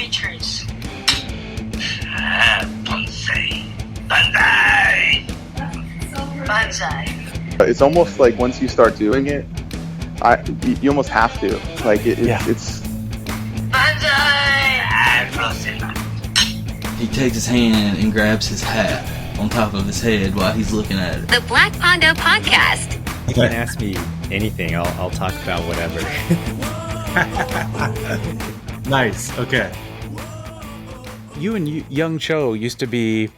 features Bonsai. Bonsai! Bonsai. It's almost like once you start doing it, you almost have to. Like it's Bonsai! Robson. He takes his hand and grabs his hat on top of his head while he's looking at it. The Black Pondo Podcast. You can ask me anything. I'll talk about whatever. Nice. Okay. You and Young Cho used to be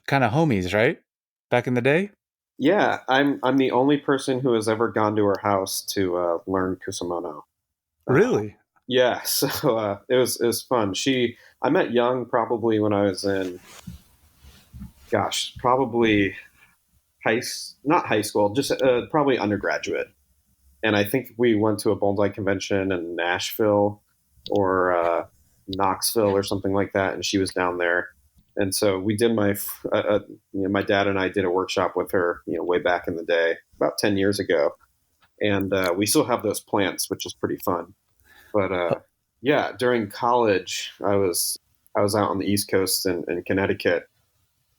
kind of homies, right? Back in the day? Yeah, I'm the only person who has ever gone to her house to learn kusamono. Really? Yeah, so it was fun. I met Young probably when I was in, probably not high school, just probably undergraduate. And I think we went to a bonsai convention in Nashville or Knoxville or something like that, and she was down there. And so we did my dad and I did a workshop with her, way back in the day, about 10 years ago. And we still have those plants, which is pretty fun. But during college, I was out on the East Coast in Connecticut,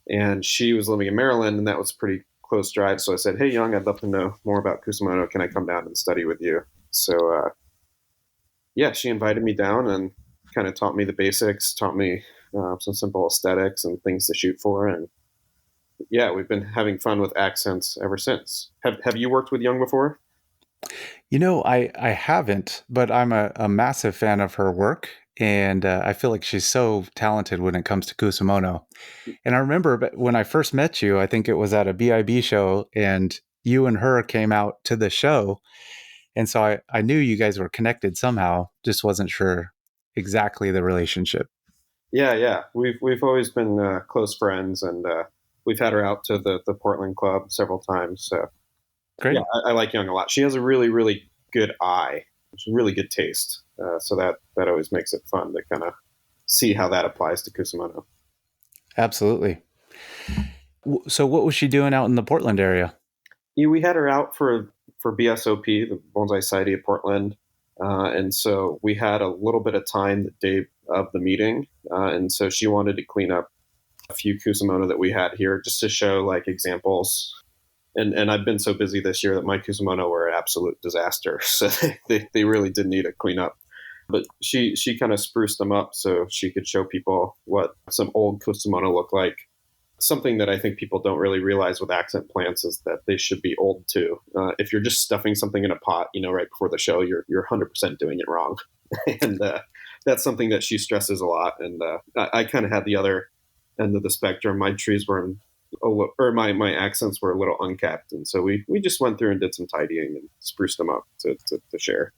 and she was living in Maryland, and that was a pretty close drive. So I said, "Hey, Young, I'd love to know more about kusamono. Can I come down and study with you?" So she invited me down and kind of taught me the basics, taught me some simple aesthetics and things to shoot for, and we've been having fun with accents ever since. Have you worked with Young before? I haven't, but I'm a massive fan of her work, and I feel like she's so talented when it comes to kusamono. And I remember when I first met you, I think it was at a BIB show, and you and her came out to the show, and so I knew you guys were connected somehow, just wasn't sure exactly the relationship. Yeah. We've always been close friends, and we've had her out to the Portland Club several times, so. Great. Yeah, I like Young a lot. She has a really, really good eye. It's really good taste. So that always makes it fun to kind of see how that applies to kusamono. Absolutely. So what was she doing out in the Portland area? Yeah, we had her out for BSOP, the Bonsai Society of Portland. And so we had a little bit of time the day of the meeting. And so she wanted to clean up a few kusamono that we had here just to show like examples. And I've been so busy this year that my kusamono were an absolute disaster. So they really did need a cleanup. But she kind of spruced them up so she could show people what some old kusamono look like. Something that I think people don't really realize with accent plants is that they should be old too. If you're just stuffing something in a pot, right before the show, you're 100% doing it wrong. And that's something that she stresses a lot. And I kind of had the other end of the spectrum. My trees were my accents were a little uncapped, and so we just went through and did some tidying and spruced them up to share.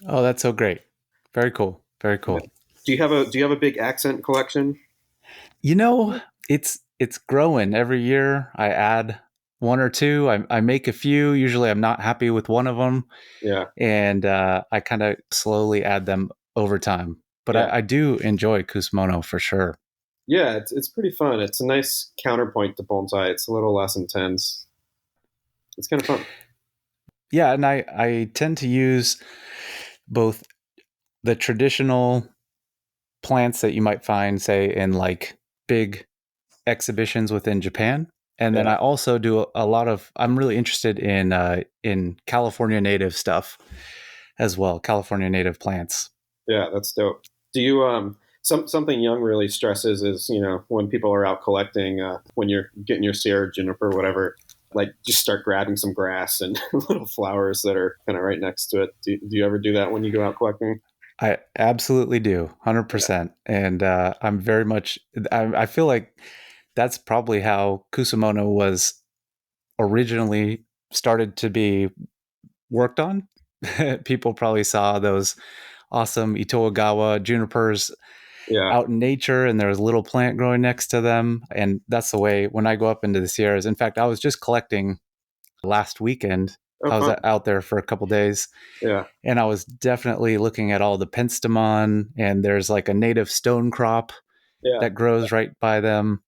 Oh, that's so great! Very cool. Very cool. Do you have a big accent collection? It's growing every year. I add one or two. I make a few. Usually, I'm not happy with one of them. Yeah, and I kind of slowly add them over time. But I do enjoy kusamono for sure. Yeah, it's pretty fun. It's a nice counterpoint to bonsai. It's a little less intense. It's kind of fun. Yeah, and I tend to use both the traditional plants that you might find, say, in like big exhibitions within Japan. And then I also do a lot of, I'm really interested in California native stuff as well, California native plants. Yeah, that's dope. Do you, something Young really stresses is, when people are out collecting, when you're getting your Sierra juniper or whatever, like just start grabbing some grass and little flowers that are kind of right next to it. Do you ever do that when you go out collecting? I absolutely do, 100%. Yeah. And I'm very much, I feel like that's probably how kusamono was originally started to be worked on. People probably saw those awesome Itoagawa junipers out in nature, and there was a little plant growing next to them. And that's the way when I go up into the Sierras. In fact, I was just collecting last weekend. I was out there for a couple days. Yeah. And I was definitely looking at all the penstemon, and there's like a native stone crop that grows right by them.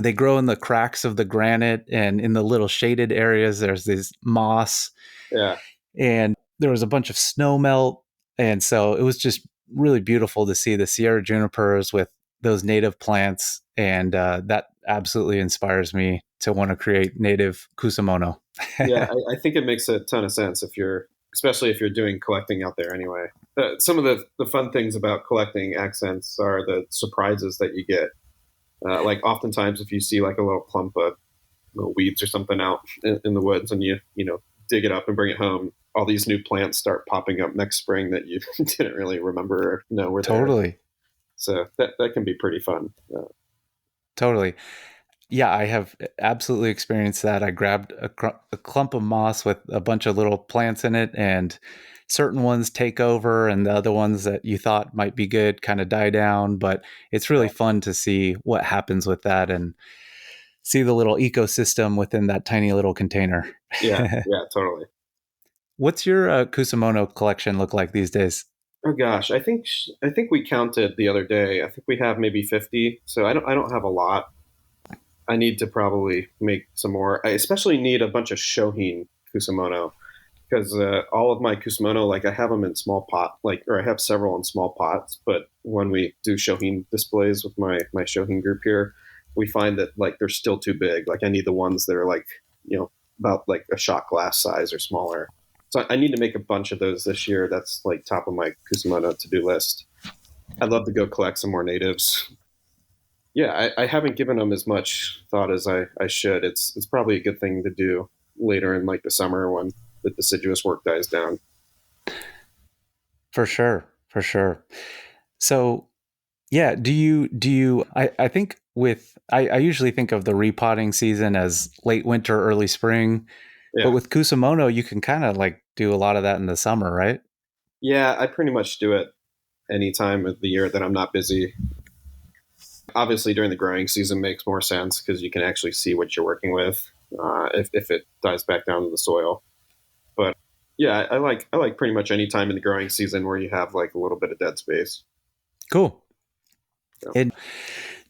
They grow in the cracks of the granite, and in the little shaded areas, there's this moss. Yeah. And there was a bunch of snow melt. And so it was just really beautiful to see the Sierra junipers with those native plants, and that absolutely inspires me to want to create native kusamono. Yeah, I think it makes a ton of sense especially if you're doing collecting out there anyway. Some of the fun things about collecting accents are the surprises that you get. Like oftentimes if you see like a little clump of little weeds or something out in the woods and you know dig it up and bring it home, all these new plants start popping up next spring that you didn't really remember or know were there. Totally. So that can be pretty fun. Totally. Yeah, I have absolutely experienced that. I grabbed a clump of moss with a bunch of little plants in it, and certain ones take over, and the other ones that you thought might be good kind of die down. But it's really fun to see what happens with that and see the little ecosystem within that tiny little container. Yeah, totally. What's your Kusamono collection look like these days? Oh gosh, I think we counted the other day. I think we have maybe 50. So I don't have a lot. I need to probably make some more. I especially need a bunch of Shohin Kusamono because all of my Kusamono, like I have them in small pot, or I have several in small pots. But when we do Shohin displays with my Shohin group here, we find that like they're still too big. Like I need the ones that are like about like a shot glass size or smaller. So I need to make a bunch of those this year. That's like top of my Kusamono to-do list. I'd love to go collect some more natives. Yeah, I haven't given them as much thought as I should. It's probably a good thing to do later in like the summer when the deciduous work dies down. For sure. So yeah, do you I think I usually think of the repotting season as late winter, early spring. Yeah. But with Kusamono, you can kind of like do a lot of that in the summer, right? Yeah, I pretty much do it any time of the year that I'm not busy. Obviously, during the growing season makes more sense because you can actually see what you're working with if it dies back down to the soil. But yeah, I like pretty much any time in the growing season where you have like a little bit of dead space. Cool. Yeah. And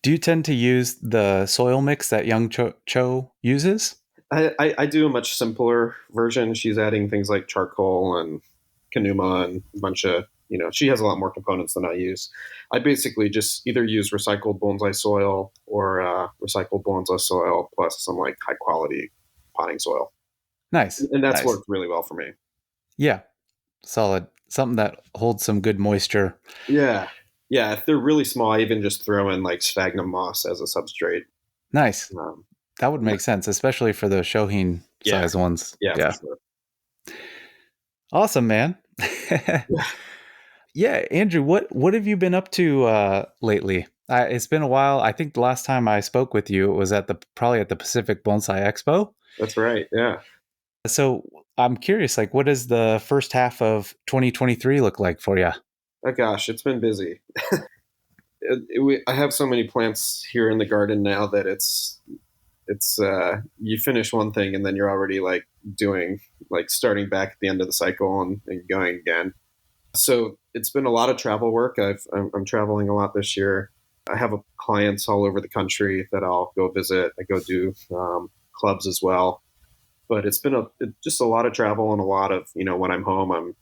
do you tend to use the soil mix that Young Cho uses? I do a much simpler version. She's adding things like charcoal and kanuma and a bunch of, she has a lot more components than I use. I basically just either use recycled bonsai soil or recycled bonsai soil plus some like high quality potting soil. Nice. And that's nice. worked really well for me. Yeah. Solid. Something that holds some good moisture. Yeah. Yeah. If they're really small, I even just throw in like sphagnum moss as a substrate. Nice. That would make sense, especially for those Shohin size ones. Yeah. For sure. Awesome, man. Yeah, Andrew, what have you been up to lately? It's been a while. I think the last time I spoke with you, it was probably at the Pacific Bonsai Expo. That's right. Yeah. So I'm curious, like, what does the first half of 2023 look like for you? Oh gosh, it's been busy. I have so many plants here in the garden now that it's you finish one thing and then you're already like starting back at the end of the cycle and going again. So it's been a lot of travel work. I'm traveling a lot this year. I have clients all over the country that I'll go visit. I go do clubs as well. But it's been just a lot of travel and a lot of, when I'm home, I'm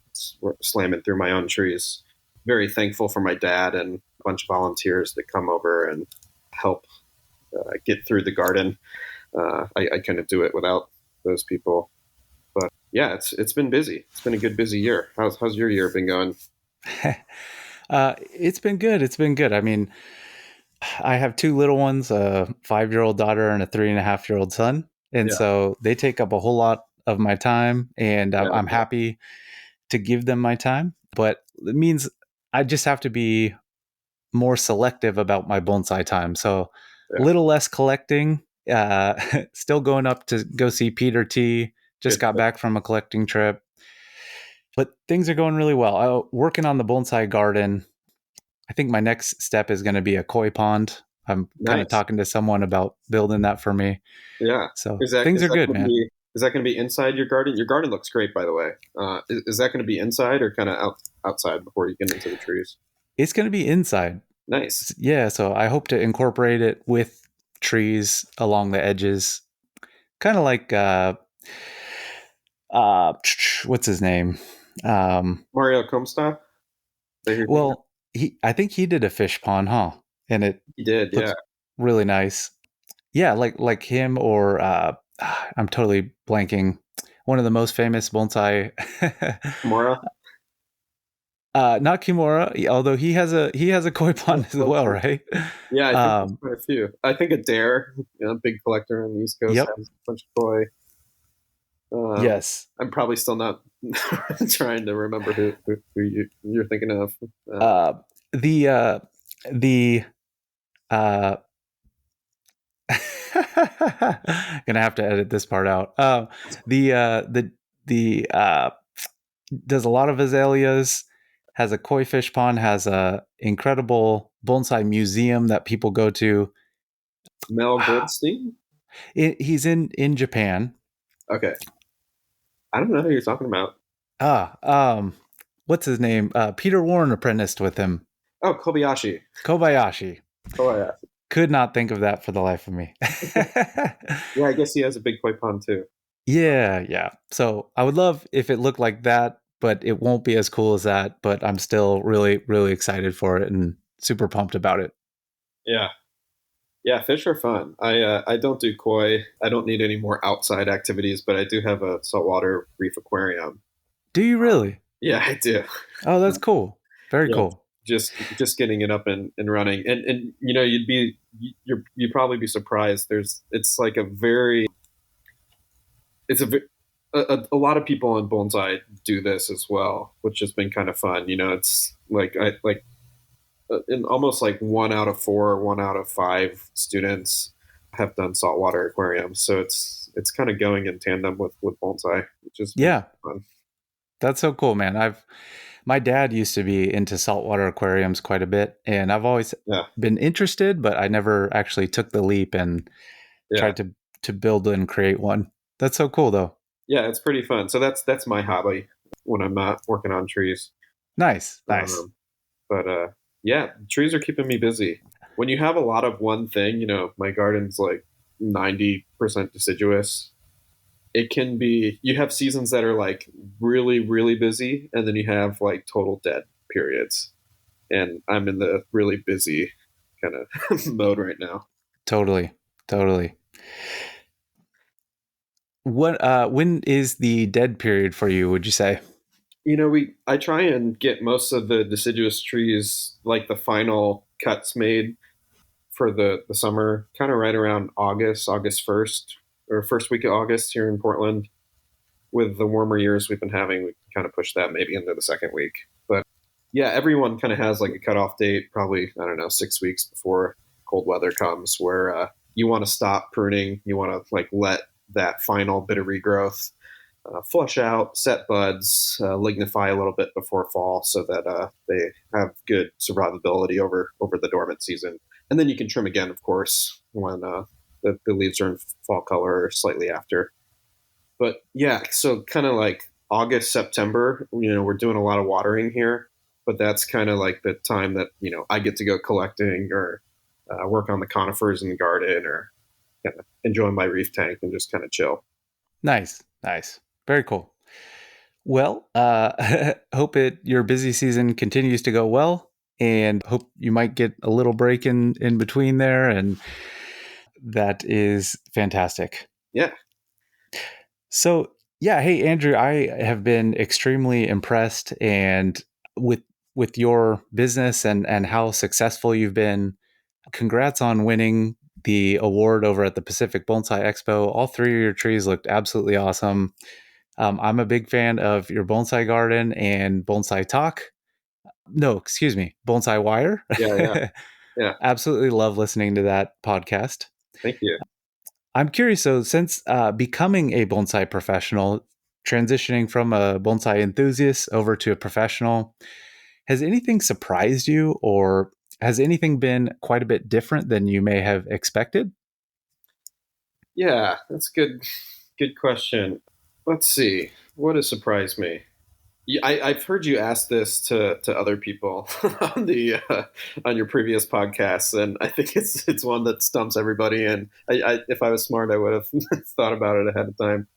slamming through my own trees. Very thankful for my dad and a bunch of volunteers that come over and help get through the garden. I couldn't do it without those people. But yeah, it's been busy. It's been a good busy year. How's your year been going? It's been good. It's been good. I mean, I have two little ones, a 5-year-old daughter and a 3.5-year-old son. And so they take up a whole lot of my time, and I'm happy to give them my time. But it means I just have to be more selective about my bonsai time. So a little less collecting, still going up to go see Peter T. Just got back from a collecting trip. But things are going really well. Working on the bonsai garden. I think my next step is going to be a koi pond. I'm kind of talking to someone about building that for me. Yeah. So things are good, man. Is that going to be inside your garden? Your garden looks great, by the way. Is that going to be inside or kind of outside before you get into the trees? It's going to be inside. Nice. Yeah. So I hope to incorporate it with trees along the edges. Kind of like, what's his name? Mario Comstock? Well, I think he did a fish pond, huh? And it He did, looks yeah. really nice. Yeah, like him or I'm totally blanking. One of the most famous bonsai. Kimura. Not Kimura, although he has a koi pond as well, right? Yeah, I think there's quite a few. I think Adair, big collector on the East Coast, Yep. has a bunch of koi. Yes. I'm probably still not trying to remember who you're thinking of. The gonna have to edit this part out. The does a lot of azaleas, has a koi fish pond, has a incredible bonsai museum that people go to. Mel Goldstein? He's in Japan. Okay. I don't know who you're talking about. What's his name? Peter Warren apprenticed with him. Oh, Kobayashi. Kobayashi. Kobayashi. Could not think of that for the life of me. Yeah, I guess he has a big koi pond too. Yeah. So I would love if it looked like that, but it won't be as cool as that. But I'm still really, really excited for it and super pumped about it. Yeah. Yeah, fish are fun. I don't do koi. I don't need any more outside activities, but I do have a saltwater reef aquarium. Do you really? Yeah, I do. Oh, that's cool. Very Yeah. cool. Just getting it up and running, and you'd probably be surprised. It's like a lot of people in bonsai do this as well, which has been kind of fun. It's like in almost like 1 out of 4, 1 out of 5 students have done saltwater aquariums. So it's kind of going in tandem with bonsai, which is fun. That's so cool, man. My dad used to be into saltwater aquariums quite a bit, and I've always been interested, but I never actually took the leap and tried to build and create one. That's so cool, though. Yeah, it's pretty fun. So that's my hobby when I'm not working on trees. Nice. But yeah, trees are keeping me busy. When you have a lot of one thing, my garden's like 90% deciduous. It can be, you have seasons that are like really, really busy, and then you have like total dead periods. And I'm in the really busy kind of mode right now. Totally. When is the dead period for you, would you say? I try and get most of the deciduous trees, like the final cuts made for the summer, kind of right around August 1st, or first week of August here in Portland. With the warmer years we've been having, we kind of push that maybe into the second week. But yeah, everyone kind of has like a cutoff date, probably, I don't know, 6 weeks before cold weather comes, where you want to stop pruning. You want to like let that final bit of regrowth flush out, set buds, lignify a little bit before fall, so that they have good survivability over the dormant season. And then you can trim again, of course, when the leaves are in fall color or slightly after. But yeah, so kind of like August, September, we're doing a lot of watering here, but that's kind of like the time that, I get to go collecting or work on the conifers in the garden, or kind of enjoy my reef tank and just kind of chill. Nice. Very cool. Well, hope your busy season continues to go well, and hope you might get a little break in between there, and that is fantastic. Yeah. So, yeah, hey Andrew, I have been extremely impressed and with your business and how successful you've been. Congrats on winning the award over at the Pacific Bonsai Expo. All 3 of your trees looked absolutely awesome. I'm a big fan of your bonsai garden and bonsai talk. No, excuse me, bonsai wire. Yeah. Absolutely love listening to that podcast. Thank you. I'm curious, so since becoming a bonsai professional, transitioning from a bonsai enthusiast over to a professional, has anything surprised you, or has anything been quite a bit different than you may have expected? Yeah, that's good question. Let's see. What has surprised me? Yeah, I've heard you ask this to other people on on your previous podcasts, and I think it's one that stumps everybody. And if I was smart, I would have thought about it ahead of time.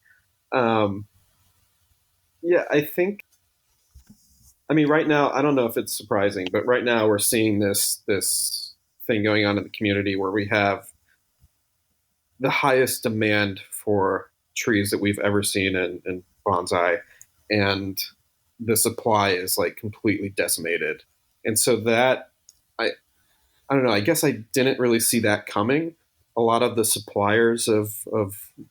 Yeah, I think I mean, right now, I don't know if it's surprising, but right now we're seeing this thing going on in the community where we have the highest demand for trees that we've ever seen in bonsai, and the supply is like completely decimated. And so that I I don't know. I guess I didn't really see that coming. A lot of the suppliers of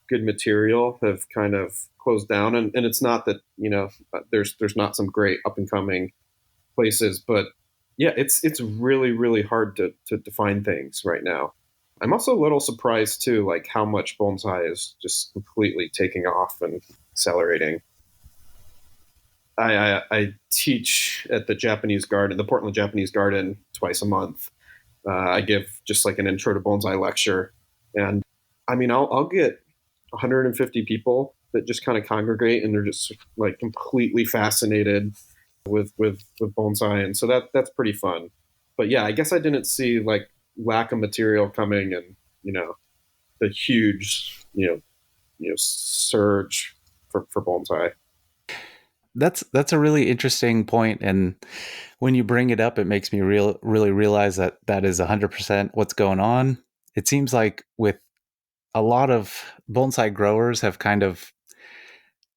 good material have kind of closed down, and it's not that there's not some great up and coming places, but yeah, it's really really hard to define things right now. I'm also a little surprised too, like how much bonsai is just completely taking off and accelerating. I teach at the Japanese garden, the Portland Japanese Garden, twice a month. I give just like an intro to bonsai lecture, and I mean I'll get 150 people that just kind of congregate, and they're just like completely fascinated with bonsai, and so that's pretty fun. But yeah, I guess I didn't see like lack of material coming, and the huge surge for bonsai. That's a really interesting point, and when you bring it up, it makes me really realize that that is 100% what's going on. It seems like with a lot of bonsai growers have kind of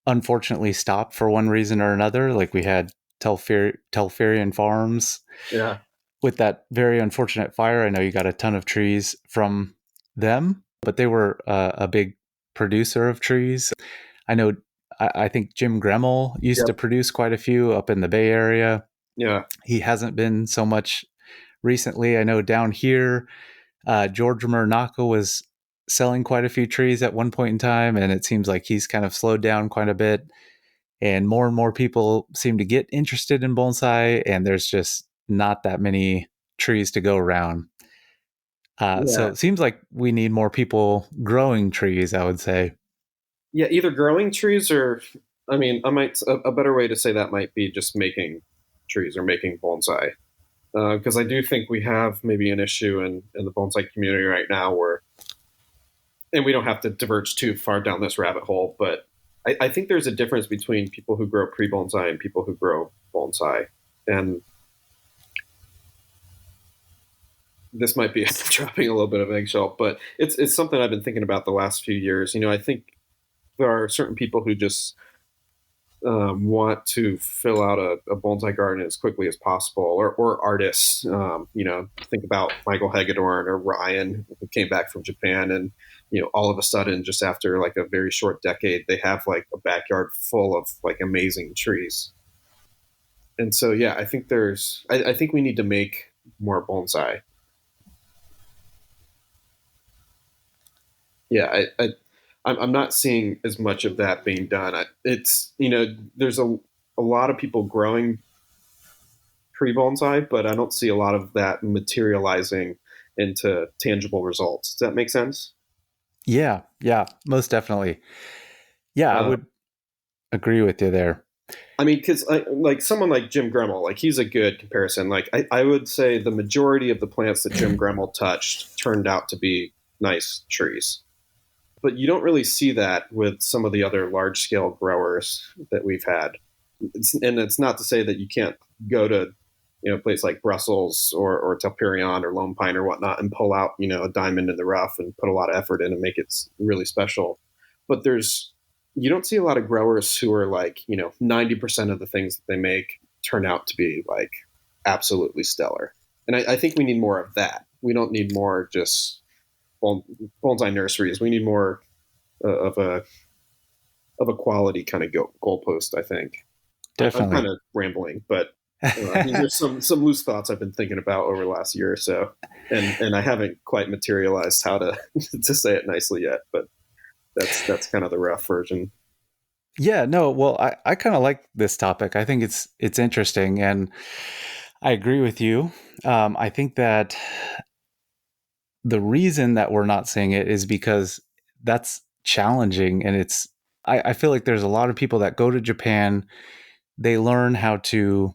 unfortunately stopped for one reason or another. Like we had Telferian Farms Yeah, with that very unfortunate fire. I know you got a ton of trees from them, but they were a big producer of trees. I know. I think Jim Gremmel used yeah, to produce quite a few up in the Bay Area. yeah, He hasn't been so much recently. I know down here, George Muranaka was selling quite a few trees at one point in time, and it seems like he's kind of slowed down quite a bit. And more people seem to get interested in bonsai, and there's just not that many trees to go around. So yeah. it seems like we need more people growing trees, I would say. Yeah, either growing trees or, I mean, a better way to say that might be just making trees or making bonsai. Because I do think we have maybe an issue in the bonsai community right now where, and we don't have to diverge too far down this rabbit hole, but I think there's a difference between people who grow pre bonsai and people who grow bonsai. And this might be dropping a little bit of eggshell, but it's something I've been thinking about the last few years. I think there are certain people who just want to fill out a bonsai garden as quickly as possible, or artists. Think about Michael Hagedorn or Ryan, who came back from Japan, and all of a sudden, just after like a very short decade, they have like a backyard full of like amazing trees. And so, yeah, I think I think we need to make more bonsai. Yeah, I'm not seeing as much of that being done. It's there's a lot of people growing pre bonsai, but I don't see a lot of that materializing into tangible results. Does that make sense? Yeah, most definitely. Yeah, I Uh, would agree with you there. I mean, because like someone like Jim Gremmel, like he's a good comparison. Like I would say the majority of the plants that Jim Gremmel touched turned out to be nice trees. But you don't really see that with some of the other large scale growers that we've had. And it's not to say that you can't go to a place like Brussels or Telperion or Lone Pine or whatnot and pull out a diamond in the rough and put a lot of effort in and make it really special. But you don't see a lot of growers who are like 90% of the things that they make turn out to be like absolutely stellar. And I think we need more of that. We don't need more just bonsai nurseries. We need more of a quality kind of goalpost. I think. I'm kind Definitely. of rambling, but these are some loose thoughts I've been thinking about over the last year or so, and I haven't quite materialized how to to say it nicely yet. But that's kind of the rough version. Yeah, no, well, I kind of like this topic. I think it's interesting, and I agree with you. I think that the reason that we're not seeing it is because that's challenging, and I feel like there's a lot of people that go to Japan, they learn how to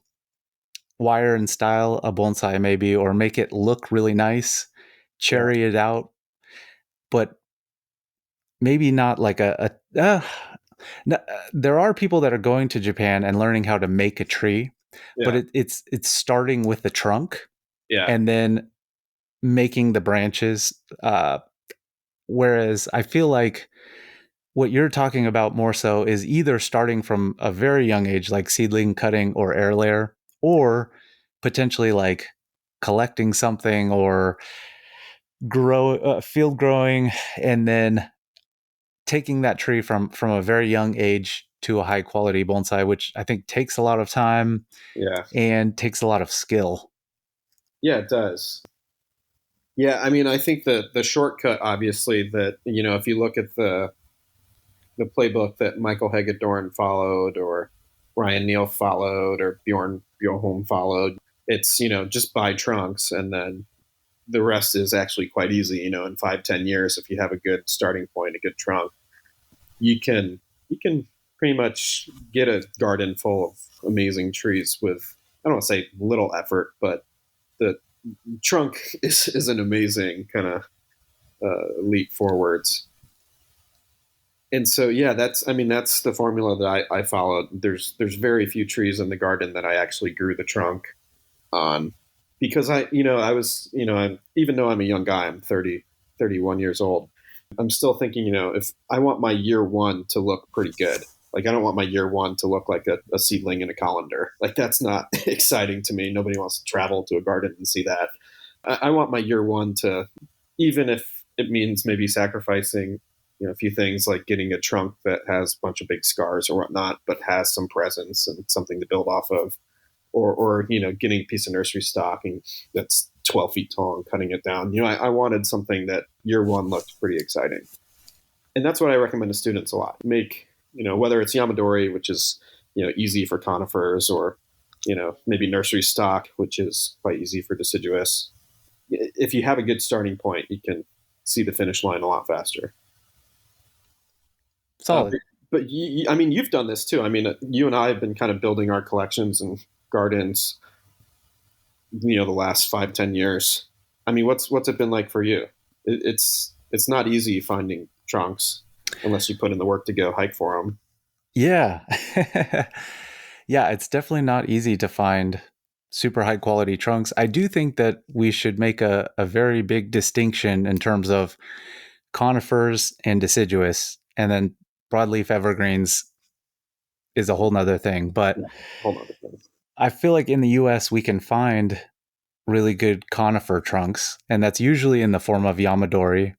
wire and style a bonsai maybe, or make it look really nice, Yeah, cherry it out, but maybe not like no, there are people that are going to Japan and learning how to make a tree, but Yeah. it's starting with the trunk Yeah. and then making the branches. Whereas I feel like what you're talking about more so is either starting from a very young age, like seedling cutting or air layer, or potentially like collecting something or field growing, and then taking that tree from a very young age to a high quality bonsai, which I think takes a lot of time Yeah. and takes a lot of skill. Yeah, it does. Yeah, I mean, I think that the shortcut, obviously, that if you look at the playbook that Michael Hagedorn followed, or Ryan Neal followed, or Bjorn Bjorholm followed, it's just buy trunks, and then the rest is actually quite easy. In 5-10 years, if you have a good starting point, a good trunk, you can pretty much get a garden full of amazing trees with, I don't want to say little effort, but the trunk is an amazing kind of leap forwards. And so, yeah, that's the formula that I followed. There's very few trees in the garden that I actually grew the trunk on, because I was, even though I'm a young guy, I'm 31 years old. I'm still thinking, if I want my year one to look pretty good, like I don't want my year one to look like a seedling in a colander. Like that's not exciting to me. Nobody wants to travel to a garden and see that. I want my year one to, even if it means maybe sacrificing, a few things like getting a trunk that has a bunch of big scars or whatnot, but has some presence and something to build off of, or getting a piece of nursery stock and that's 12 feet tall and cutting it down. I wanted something that year one looked pretty exciting, and that's what I recommend to students a lot. Make whether it's Yamadori, which is easy for conifers, or maybe nursery stock, which is quite easy for deciduous. If you have a good starting point, you can see the finish line a lot faster. Solid. But I mean, you've done this too. I mean, you and I have been kind of building our collections and gardens, the last 5-10 years. I mean, what's it been like for you? It's not easy finding trunks unless you put in the work to go hike for them. Yeah. Yeah, it's definitely not easy to find super high quality trunks. I do think that we should make a very big distinction in terms of conifers and deciduous, and then broadleaf evergreens is a whole nother thing. But Whole nother thing. I feel like in the US we can find really good conifer trunks, and that's usually in the form of Yamadori.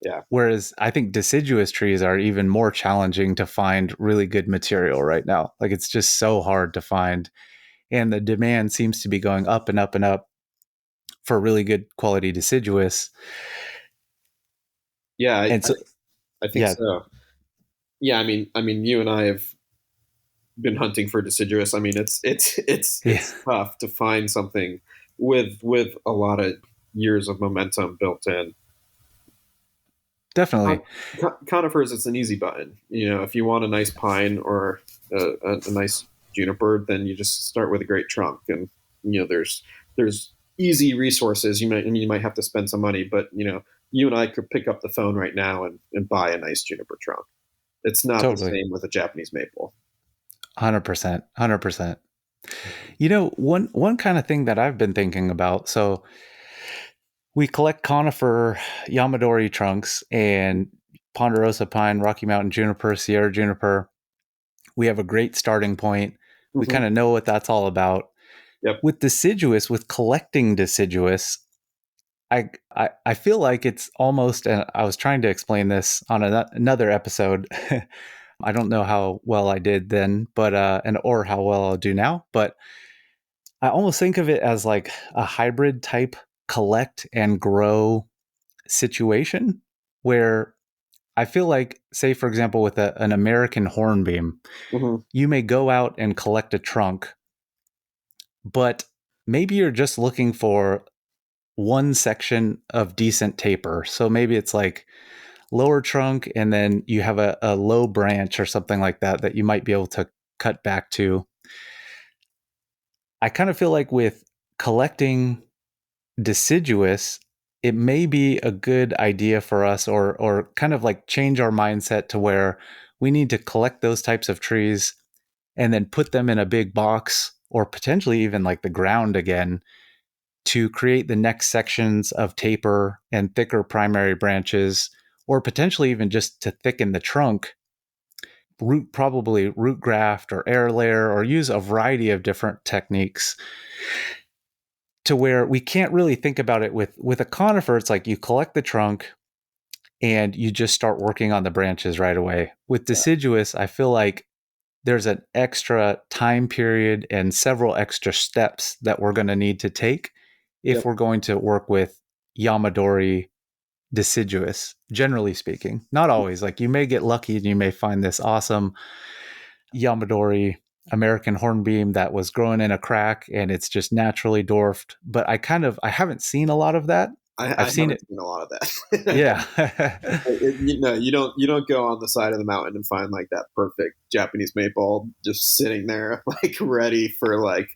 Yeah. Whereas I think deciduous trees are even more challenging to find really good material right now. Like it's just so hard to find. And the demand seems to be going up and up and up for really good quality deciduous. Yeah, I And so, think yeah. so. Yeah, I mean, you and I have been hunting for deciduous. I mean, it's tough to find something with a lot of years of momentum built in. Definitely. Conifers, it's an easy button. If you want a nice pine or a nice juniper, then you just start with a great trunk, and there's easy resources. You might have to spend some money, but you and I could pick up the phone right now and buy a nice juniper trunk. It's not Totally. the same with a Japanese maple. 100%. 100%. One kind of thing that I've been thinking about. So we collect conifer Yamadori trunks and ponderosa pine, Rocky Mountain juniper, Sierra juniper. We have a great starting point. We kind of know what that's all about. Yep. With deciduous, with collecting deciduous, I feel like it's almost, and I was trying to explain this on another episode. I don't know how well I did then, but or how well I'll do now, but I almost think of it as like a hybrid type collect and grow situation, where I feel like, say, for example, with an American hornbeam, you may go out and collect a trunk, but maybe you're just looking for one section of decent taper. So maybe it's like lower trunk, and then you have a low branch or something like that you might be able to cut back to. I kind of feel like with collecting deciduous, it may be a good idea for us, or kind of like change our mindset to where we need to collect those types of trees and then put them in a big box or potentially even like the ground again to create the next sections of taper and thicker primary branches, or potentially even just to thicken the trunk, probably root graft or air layer, or use a variety of different techniques to where we can't really think about it with a conifer. It's like you collect the trunk and you just start working on the branches right away. With deciduous, I feel like there's an extra time period and several extra steps that we're going to need to take if we're going to work with Yamadori deciduous, generally speaking. Not always. Like you may get lucky and you may find this awesome Yamadori American hornbeam that was growing in a crack and it's just naturally dwarfed. But I haven't seen a lot of that. I've seen it. Seen a lot of that. Yeah. You don't go on the side of the mountain and find like that perfect Japanese maple just sitting there like ready for like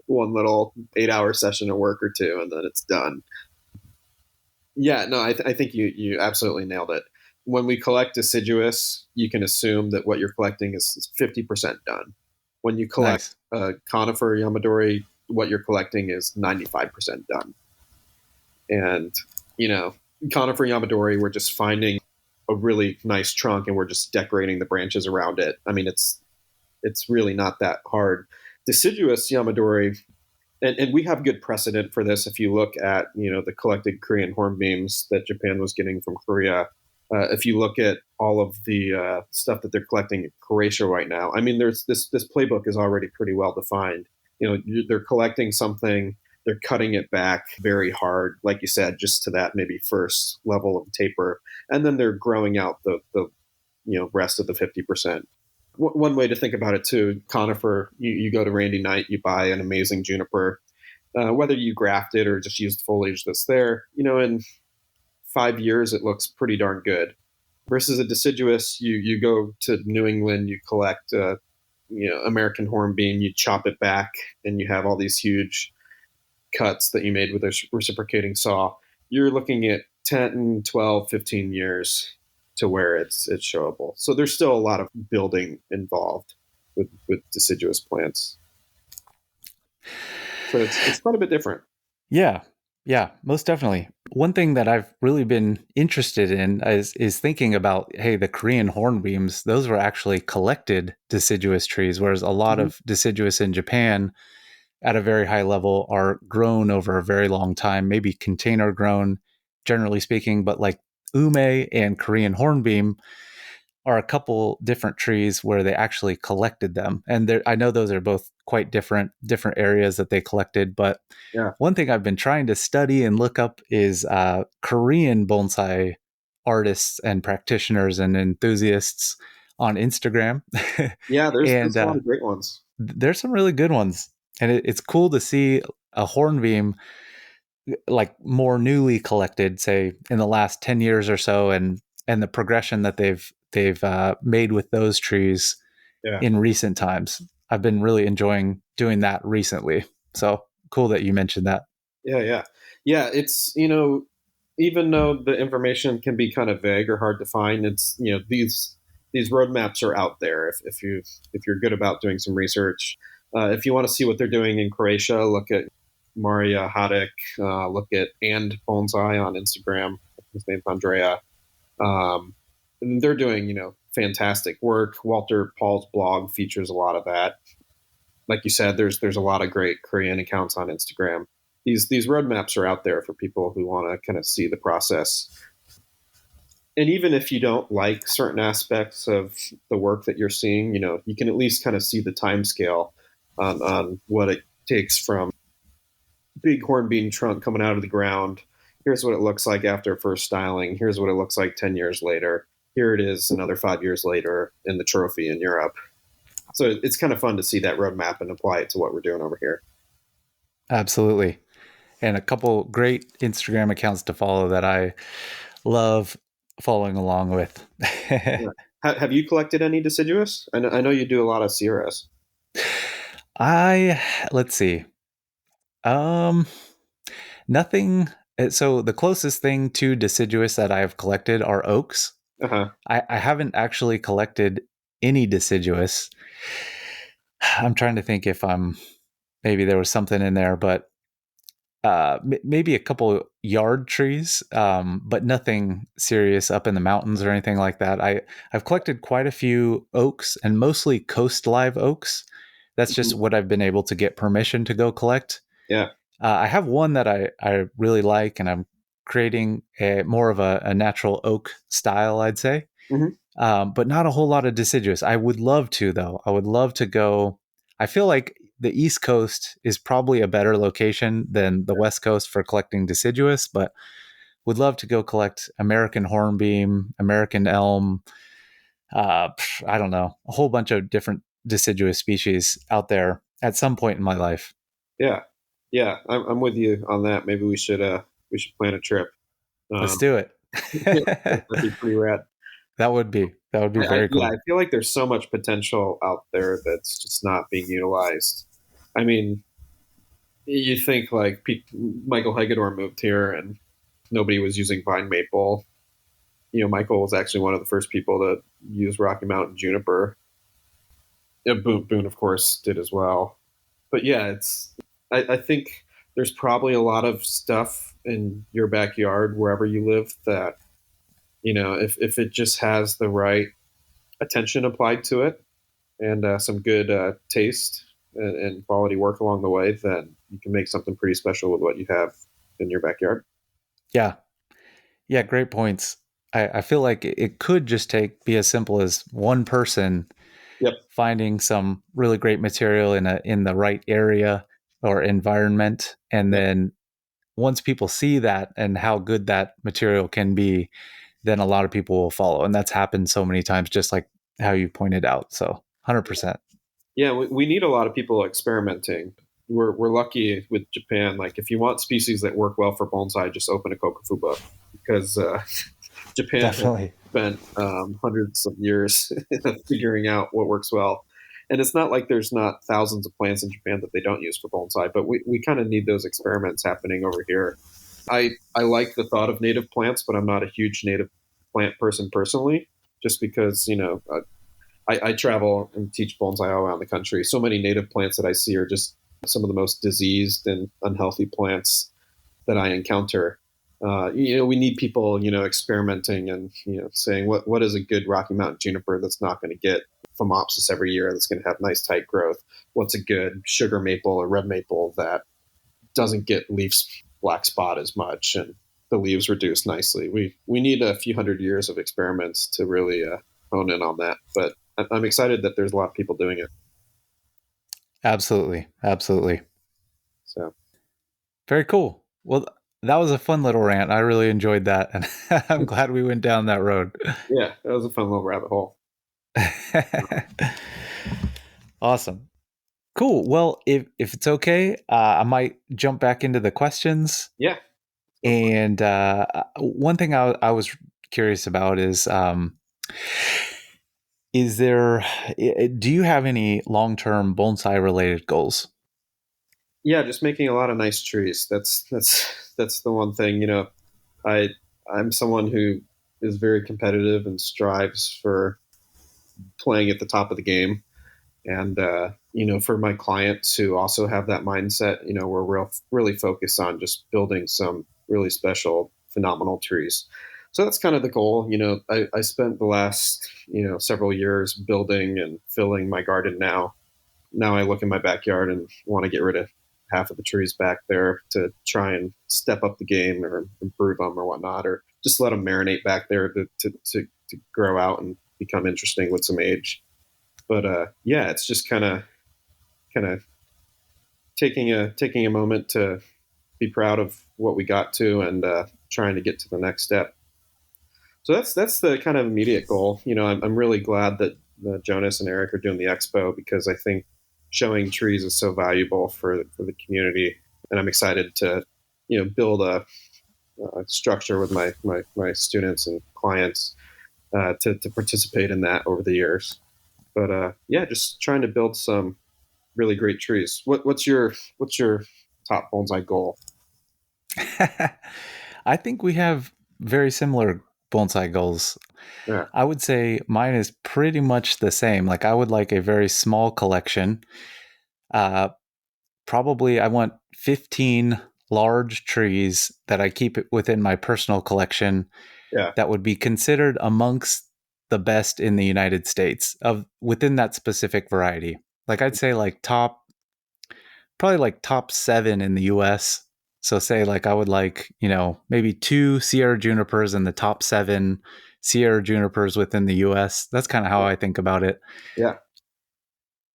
one little 8-hour session of work or two, and then it's done. Yeah, no, I think you absolutely nailed it. When we collect deciduous, you can assume that what you're collecting is 50% done. When you collect conifer Yamadori, what you're collecting is 95% done. And, conifer Yamadori, we're just finding a really nice trunk and we're just decorating the branches around it. I mean, it's really not that hard. Deciduous Yamadori, and we have good precedent for this. If you look at, the collected Korean hornbeams that Japan was getting from Korea, if you look at all of the stuff that they're collecting in Croatia right now, I mean, there's this playbook is already pretty well defined. They're collecting something, they're cutting it back very hard, like you said, just to that maybe first level of taper, and then they're growing out the rest of the 50%. One way to think about it too, conifer, you go to Randy Knight, you buy an amazing juniper, whether you graft it or just use the foliage that's there, in 5 years, it looks pretty darn good. Versus a deciduous, you go to New England, you collect, American hornbeam, you chop it back, and you have all these huge cuts that you made with a reciprocating saw. You're looking at 10, 12, 15 years to where it's showable. So there's still a lot of building involved with deciduous plants. So it's quite a bit different. Yeah, most definitely. One thing that I've really been interested in is thinking about, hey, the Korean hornbeams, those were actually collected deciduous trees, whereas a lot of deciduous in Japan at a very high level are grown over a very long time, maybe container grown, generally speaking, but like ume and Korean hornbeam are a couple different trees where they actually collected them. And I know those are both quite different areas that they collected. But one thing I've been trying to study and look up is Korean bonsai artists and practitioners and enthusiasts on Instagram. Yeah, there's a lot of great ones. There's some really good ones. And it's cool to see a hornbeam like more newly collected, say in the last 10 years or so, and the progression that they've made with those trees in recent times. I've been really enjoying doing that recently. So cool that you mentioned that. Yeah. It's, even though the information can be kind of vague or hard to find, it's, these roadmaps are out there. If you're good about doing some research, if you want to see what they're doing in Croatia, look at Maria Hadek, look at And Bonsai on Instagram. His name's Andrea. And they're doing, fantastic work. Walter Paul's blog features a lot of that. Like you said, there's a lot of great Korean accounts on Instagram. These roadmaps are out there for people who want to kind of see the process. And even if you don't like certain aspects of the work that you're seeing, you can at least kind of see the time scale on what it takes from big hornbeam trunk coming out of the ground. Here's what it looks like after first styling. Here's what it looks like 10 years later. Here it is another 5 years later in the trophy in Europe. So it's kind of fun to see that roadmap and apply it to what we're doing over here. Absolutely. And a couple great Instagram accounts to follow that I love following along with. Have you collected any deciduous? I know you do a lot of CRS. Let's see. Nothing. So the closest thing to deciduous that I have collected are oaks. Uh-huh. I haven't actually collected any deciduous. I'm trying to think if I'm maybe there was something in there, but maybe a couple yard trees, but nothing serious up in the mountains or anything like that. I've collected quite a few oaks, and mostly coast live oaks. That's just what I've been able to get permission to go collect. Yeah. I have one that I really like, and I'm creating more of a natural oak style, I'd say. But not a whole lot of deciduous. I would love to, though. I would love to go. I feel like the East Coast is probably a better location than the West Coast for collecting deciduous, but would love to go collect American hornbeam, American elm. I don't know, a whole bunch of different deciduous species out there at some point in my life. Yeah. Yeah. I'm with you on that. Maybe we should plan a trip. Let's do it. That'd be pretty rad. That would be very cool. Yeah, I feel like there's so much potential out there that's just not being utilized. I mean, you think like Michael Hagedorn moved here and nobody was using vine maple. Michael was actually one of the first people to use Rocky Mountain juniper. Yeah, Boone, of course, did as well. But yeah, I think there's probably a lot of stuff in your backyard, wherever you live, that if it just has the right attention applied to it and some good taste and quality work along the way, then you can make something pretty special with what you have in your backyard. Yeah. Great points. I feel like it could just be as simple as one person finding some really great material in the right area or environment, and then once people see that and how good that material can be, then a lot of people will follow. And that's happened so many times, just like how you pointed out. So 100%. Yeah, we need a lot of people experimenting. We're lucky with Japan. Like, if you want species that work well for bonsai, just open a kokofuba, because Japan Definitely spent hundreds of years figuring out what works well. And it's not like there's not thousands of plants in Japan that they don't use for bonsai, but we kind of need those experiments happening over here. I like the thought of native plants, but I'm not a huge native plant person personally, just because, I travel and teach bonsai all around the country. So many native plants that I see are just some of the most diseased and unhealthy plants that I encounter. We need people, experimenting and, saying what is a good Rocky Mountain juniper that's not going to get phomopsis every year, that's going to have nice tight growth. What's a good sugar maple or red maple that doesn't get leaf black spot as much and the leaves reduce nicely. We need a few hundred years of experiments to really hone in on that. But I'm excited that there's a lot of people doing it. Absolutely. So very cool. Well, that was a fun little rant. I really enjoyed that, and I'm glad we went down that road. Yeah, that was a fun little rabbit hole. Awesome. Cool. Well, if it's okay, I might jump back into the questions. Yeah. And one thing I was curious about is do you have any long-term bonsai related goals? Yeah, just making a lot of nice trees. That's the one thing. I'm someone who is very competitive and strives for playing at the top of the game. And, for my clients who also have that mindset, we're really focused on just building some really special, phenomenal trees. So that's kind of the goal. I spent the last, several years building and filling my garden now. Now I look in my backyard and want to get rid of half of the trees back there to try and step up the game or improve them or whatnot, or just let them marinate back there to grow out and become interesting with some age. But it's just kind of taking a moment to be proud of what we got to and trying to get to the next step. So that's the kind of immediate goal. I'm really glad that Jonas and Eric are doing the expo, because I think showing trees is so valuable for the community, and I'm excited to build a structure with my students and clients to participate in that over the years. But just trying to build some really great trees. What's your top bonsai goal? I think we have very similar bonsai goals. Yeah. I would say mine is pretty much the same. Like, I would like a very small collection, probably I want 15 large trees that I keep within my personal collection Yeah. that would be considered amongst the best in the United States of within that specific variety. Like I'd say like probably like top 7 in the US. So say like I would like, maybe 2 Sierra junipers in the top 7 Sierra junipers within the US. That's kind of how I think about it. Yeah.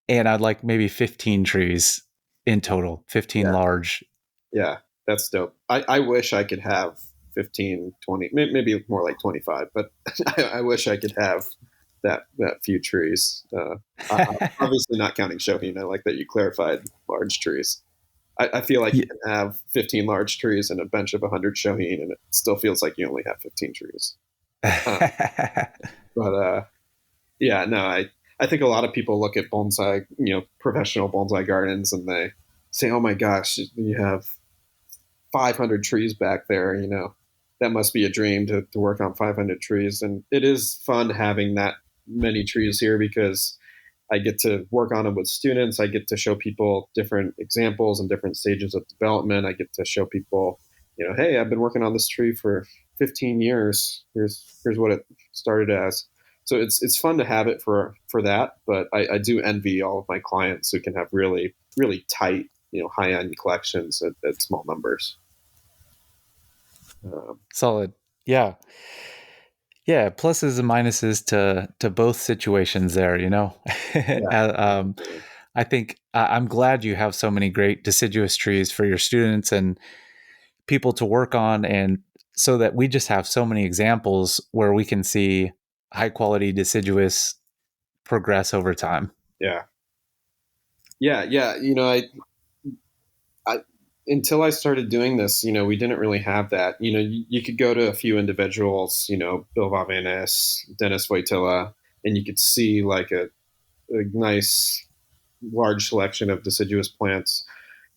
And I'd like maybe 15 trees in total, 15 large. Yeah, that's dope. I wish I could have 15, 20, maybe more like 25, but I wish I could have that few trees. Obviously not counting Shohin. I like that you clarified large trees. I feel like you can have 15 large trees and a bench of 100 Shohin, and it still feels like you only have 15 trees. But yeah, no, I think a lot of people look at bonsai, professional bonsai gardens, and they say, "Oh my gosh, you have 500 trees back there." That must be a dream to work on 500 trees. And it is fun having that many trees here because I get to work on them with students. I get to show people different examples and different stages of development. I get to show people, hey, I've been working on this tree for 15 years. Here's what it started as. So it's fun to have it for that. But I do envy all of my clients who can have really, really tight, high-end collections at small numbers. Solid. Yeah. Yeah. Pluses and minuses to both situations there, I think I'm glad you have so many great deciduous trees for your students and people to work on, and so that we just have so many examples where we can see high quality deciduous progress over time. Yeah. I until I started doing this, we didn't really have that. You could go to a few individuals, Bill Vavenes, Dennis Wojtyla, and you could see like a nice large selection of deciduous plants,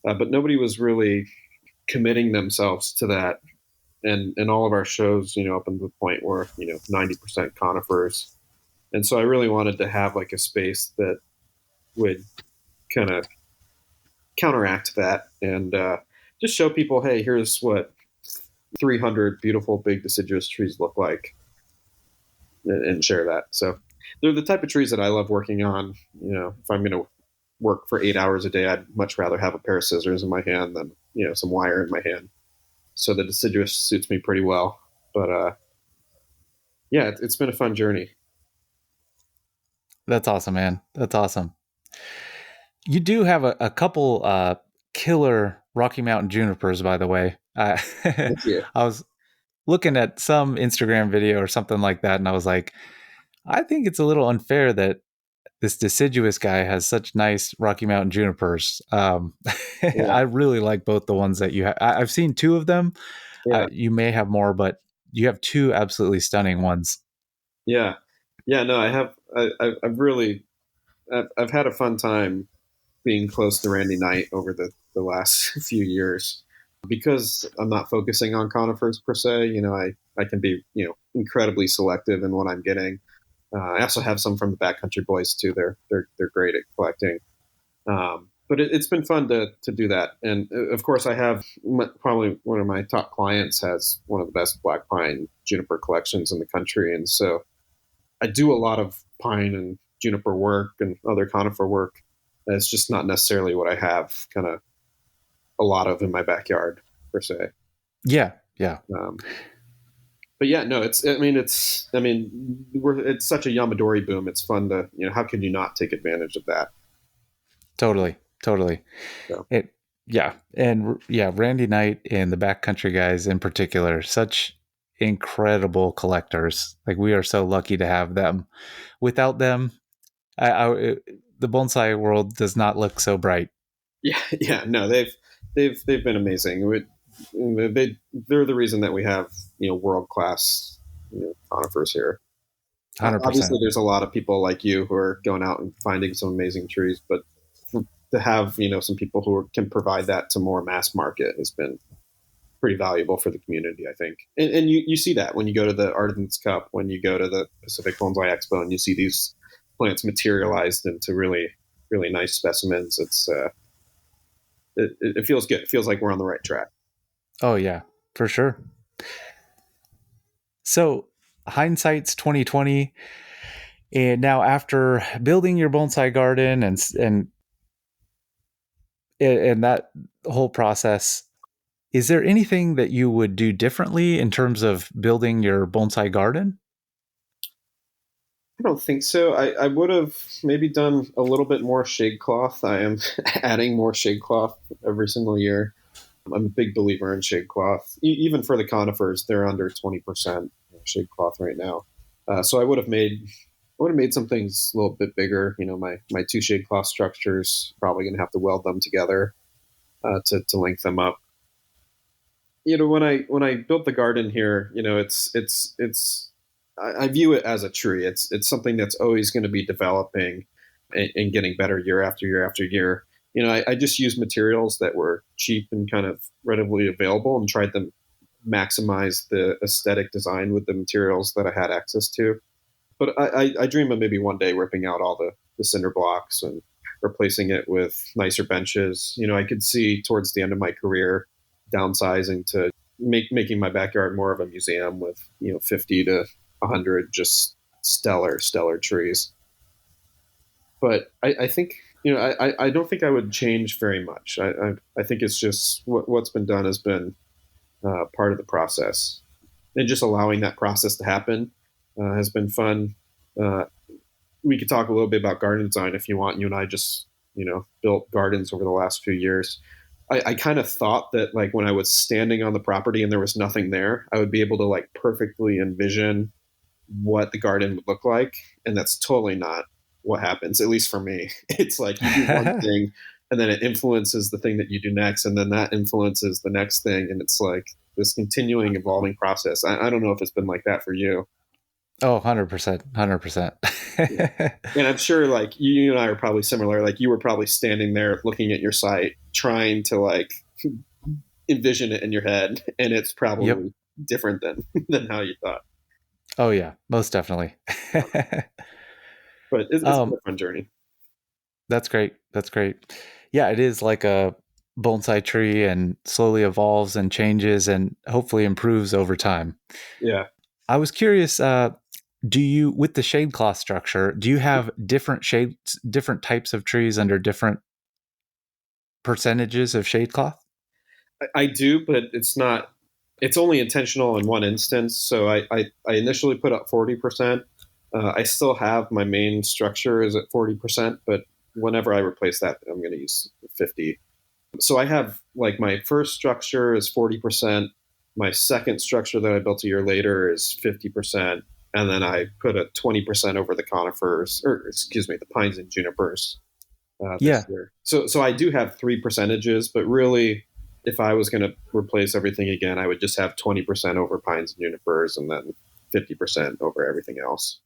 but nobody was really committing themselves to that. And all of our shows, up until the point where 90% conifers, and so I really wanted to have like a space that would kind of counteract that and just show people, hey, here's what 300 beautiful big deciduous trees look like, and share that. So they're the type of trees that I love working on. If I'm going to work for 8 hours a day, I'd much rather have a pair of scissors in my hand than some wire in my hand. So the deciduous suits me pretty well. But yeah, it's been a fun journey. That's awesome, man. That's awesome. You do have a couple killer Rocky Mountain junipers, by the way. Thank you. I was looking at some Instagram video or something like that, and I was like, I think it's a little unfair that this deciduous guy has such nice Rocky Mountain junipers. I really like both the ones that you have. I've seen 2 of them. Yeah. You may have more, but you have 2 absolutely stunning ones. Yeah. No, I have. I've had a fun time being close to Randy Knight over the last few years, because I'm not focusing on conifers per se. I can be incredibly selective in what I'm getting. I also have some from the Backcountry Boys too. They're great at collecting. But it's been fun to do that. And of course, I have probably one of my top clients has one of the best black pine juniper collections in the country, and so I do a lot of pine and juniper work and other conifer work. It's just not necessarily what I have kind of a lot of in my backyard per se. Yeah. But yeah, no, it's such a Yamadori boom. It's fun to, how can you not take advantage of that? Totally. So. Randy Knight and the Backcountry guys in particular, such incredible collectors. Like, we are so lucky to have them. Without them, the bonsai world does not look so bright. Yeah, no, they've been amazing. They're the reason that we have world class conifers here. 100%. Obviously, there's a lot of people like you who are going out and finding some amazing trees, but to have some people who can provide that to more mass market has been pretty valuable for the community, I think. And you see that when you go to the Artisans Cup, when you go to the Pacific Bonsai Expo, and you see these plants materialized into really, really nice specimens. it feels good. It feels like we're on the right track. Oh yeah, for sure. So hindsight's 2020, and now after building your bonsai garden and that whole process, is there anything that you would do differently in terms of building your bonsai garden? I don't think so. I would have maybe done a little bit more shade cloth. I am adding more shade cloth every single year. I'm a big believer in shade cloth. Even for the conifers, they're under 20% shade cloth right now. So I would have made some things a little bit bigger. My two shade cloth structures, probably going to have to weld them together to link them up. When I built the garden here, I view it as a tree. It's something that's always going to be developing and getting better year after year after year. I just used materials that were cheap and kind of readily available and tried to maximize the aesthetic design with the materials that I had access to. But I dream of maybe one day ripping out all the cinder blocks and replacing it with nicer benches. I could see towards the end of my career downsizing to making my backyard more of a museum with 50 to 100 just stellar trees. But I think I don't think I would change very much. I think it's just what's been done has been part of the process, and just allowing that process to happen has been fun. We could talk a little bit about garden design if you want. You and I just built gardens over the last few years. I kind of thought that like when I was standing on the property and there was nothing there, I would be able to like perfectly envision what the garden would look like, and that's totally not what happens, at least for me. It's like you do one thing and then it influences the thing that you do next, and then that influences the next thing, and it's like this continuing evolving process. I don't know if it's been like that for you. Oh, 100%. 100%. And I'm sure like you and I are probably similar. Like you were probably standing there looking at your site, trying to like envision it in your head, and it's probably different than how you thought. Oh yeah, most definitely. But it's a fun journey. That's great. That's great. Yeah, it is like a bonsai tree and slowly evolves and changes and hopefully improves over time. Yeah. I was curious, do you, with the shade cloth structure, do you have different shades, different types of trees under different percentages of shade cloth? I do, but it's only intentional in one instance. So I initially put up 40%. I still have my main structure is at 40%, but whenever I replace that, I'm going to use 50. So I have like my first structure is 40%. My second structure that I built a year later is 50%. And then I put a 20% over the conifers, or excuse me, the pines and junipers this year. So I do have 3 percentages, but really, if I was going to replace everything again, I would just have 20% over pines and junipers and then 50% over everything else.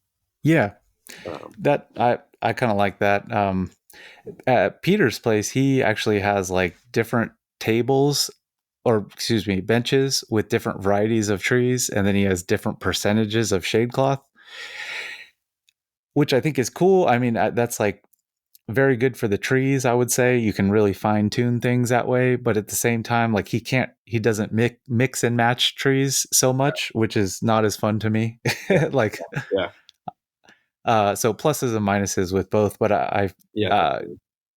Yeah. That I kind of like that. At Peter's place, he actually has like different tables, or excuse me, benches with different varieties of trees, and then he has different percentages of shade cloth, which I think is cool. I mean, that's like very good for the trees, I would say. You can really fine tune things that way, but at the same time, like he doesn't mix and match trees so much, which is not as fun to me. Like, so pluses and minuses with both, but I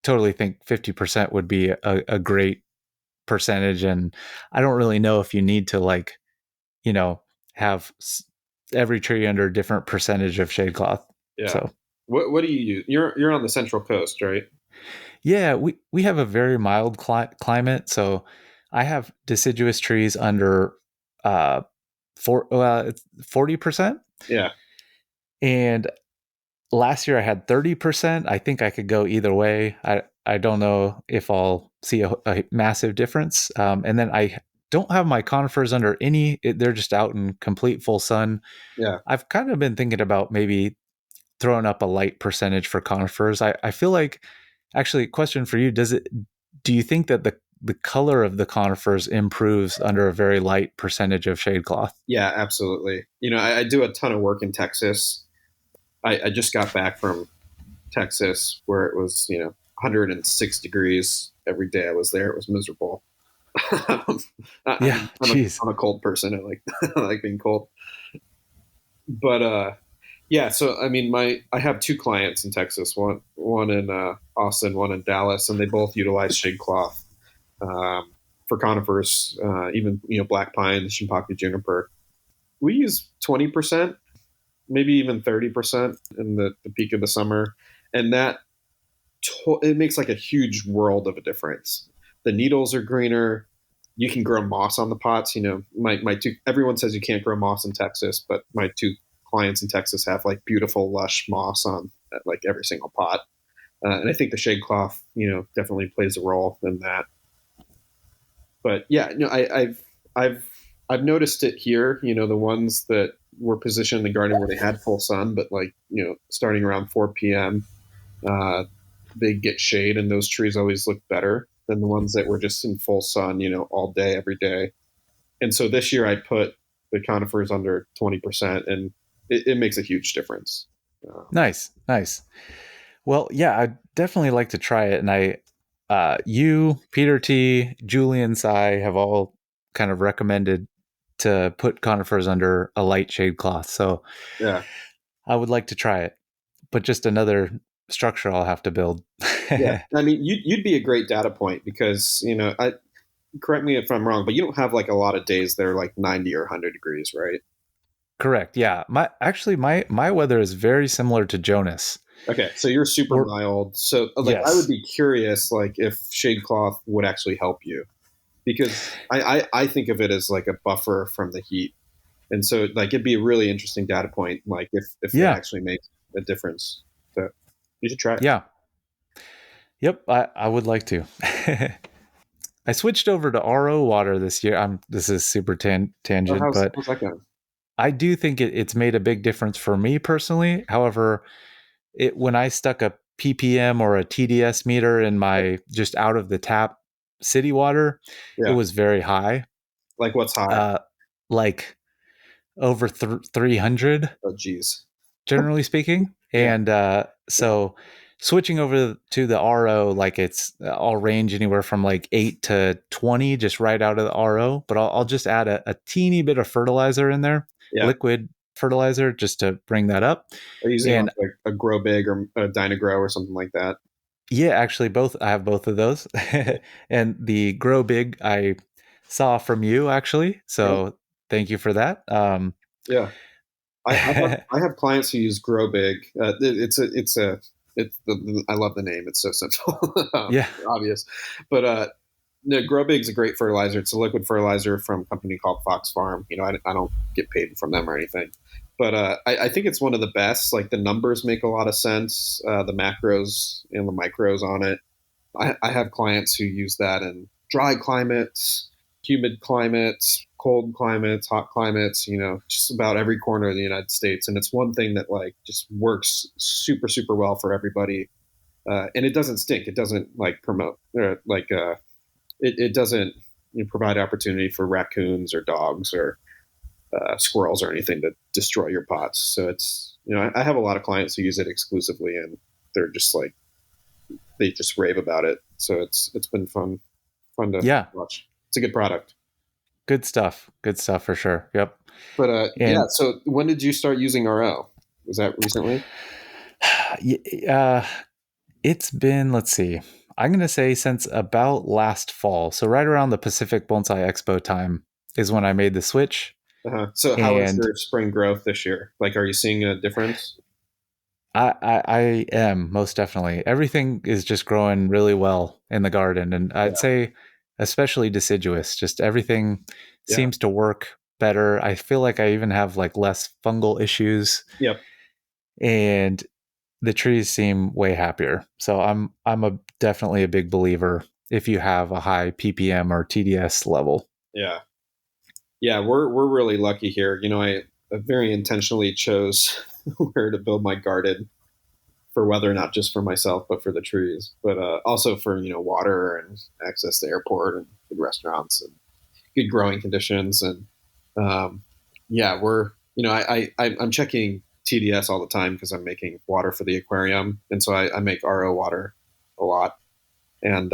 totally think 50% would be a great percentage. And I don't really know if you need to like, have every tree under a different percentage of shade cloth. Yeah. So what do you use? You're on the Central Coast, right? Yeah, we have a very mild climate, so I have deciduous trees under 40%. Yeah. And last year I had 30%. I think I could go either way. I don't know if I'll see a massive difference. And then I don't have my conifers under any. They're just out in complete full sun. Yeah. I've kind of been thinking about maybe throwing up a light percentage for conifers. I feel like, actually, question for you: do you think that the color of the conifers improves under a very light percentage of shade cloth? Yeah, absolutely. I do a ton of work in Texas. I just got back from Texas where it was, 106 degrees every day I was there. It was miserable. Yeah, jeez. I'm a cold person. I like I like being cold. But yeah, so I mean, I have two clients in Texas, one in Austin, one in Dallas, and they both utilize shade cloth for conifers, even black pine, shimpaku juniper. We use 20%, maybe even 30% in the peak of the summer, and that it makes like a huge world of a difference. The needles are greener. You can grow moss on the pots. My two, everyone says you can't grow moss in Texas, but my two clients in Texas have like beautiful lush moss on like every single pot. And I think the shade cloth, definitely plays a role in that. But yeah, I've noticed it here. The ones that were positioned in the garden where they had full sun, but like starting around 4 p.m., they get shade, and those trees always look better than the ones that were just in full sun, all day, every day. And so this year I put the conifers under 20%, and it makes a huge difference. Nice. Well, yeah, I'd definitely like to try it. And you, Peter T, Julian Tsai have all kind of recommended to put conifers under a light shade cloth. So Yeah. I would like to try it, but just another structure I'll have to build. Yeah. I mean, you'd be a great data point because, correct me if I'm wrong, but you don't have like a lot of days that are like 90 or 100 degrees, right? Correct. Yeah. My weather is very similar to Jonas. Okay, so you're super mild. So like yes. I would be curious like if shade cloth would actually help you, because I think of it as like a buffer from the heat. And so like it'd be a really interesting data point, like if it actually makes a difference. So you should try it. Yeah. Yep, I would like to. I switched over to RO water this year. This is super tangent, but how's that going? I do think it's made a big difference for me personally. However, when I stuck a ppm or a TDS meter in my just out of the tap city water, it was very high. Like what's high? Like over 300. Oh, geez. Generally speaking. Yeah. And so switching over to the RO, like I'll range anywhere from like 8 to 20 just right out of the RO, but I'll just add a teeny bit of fertilizer in there, liquid fertilizer, just to bring that up. Are you using like a Grow Big or a Dynagrow or something like that? Yeah, actually I have both of those. And the Grow Big I saw from you actually. So thank you for that. Yeah. I have clients who use Grow Big. I love the name. It's so simple. Obvious. But no, Grow Big's a great fertilizer. It's a liquid fertilizer from a company called Fox Farm. I don't get paid from them or anything. But I think it's one of the best. Like the numbers make a lot of sense. The macros and the micros on it. I have clients who use that in dry climates, humid climates, cold climates, hot climates, just about every corner of the United States. And it's one thing that like just works super, super well for everybody. And it doesn't stink. It doesn't like promote it doesn't provide opportunity for raccoons or dogs or squirrels or anything to destroy your pots. So it's, I have a lot of clients who use it exclusively, and they're just like, they just rave about it. So it's been fun to watch. It's a good product. Good stuff for sure. Yep. But so when did you start using RO? Was that recently? It's been, let's see, I'm going to say since about last fall. So right around the Pacific Bonsai Expo time is when I made the switch. So how is your spring growth this year? Like, are you seeing a difference? I am, most definitely. Everything is just growing really well in the garden. And I'd say especially deciduous, just everything seems to work better. I feel like I even have like less fungal issues. Yep. And the trees seem way happier. So I'm definitely a big believer if you have a high ppm or TDS level. Yeah. Yeah, we're really lucky here. I very intentionally chose where to build my garden for weather, not just for myself, but for the trees, but also for, water and access to airport and good restaurants and good growing conditions. And I'm checking TDS all the time because I'm making water for the aquarium. And so I make RO water a lot. And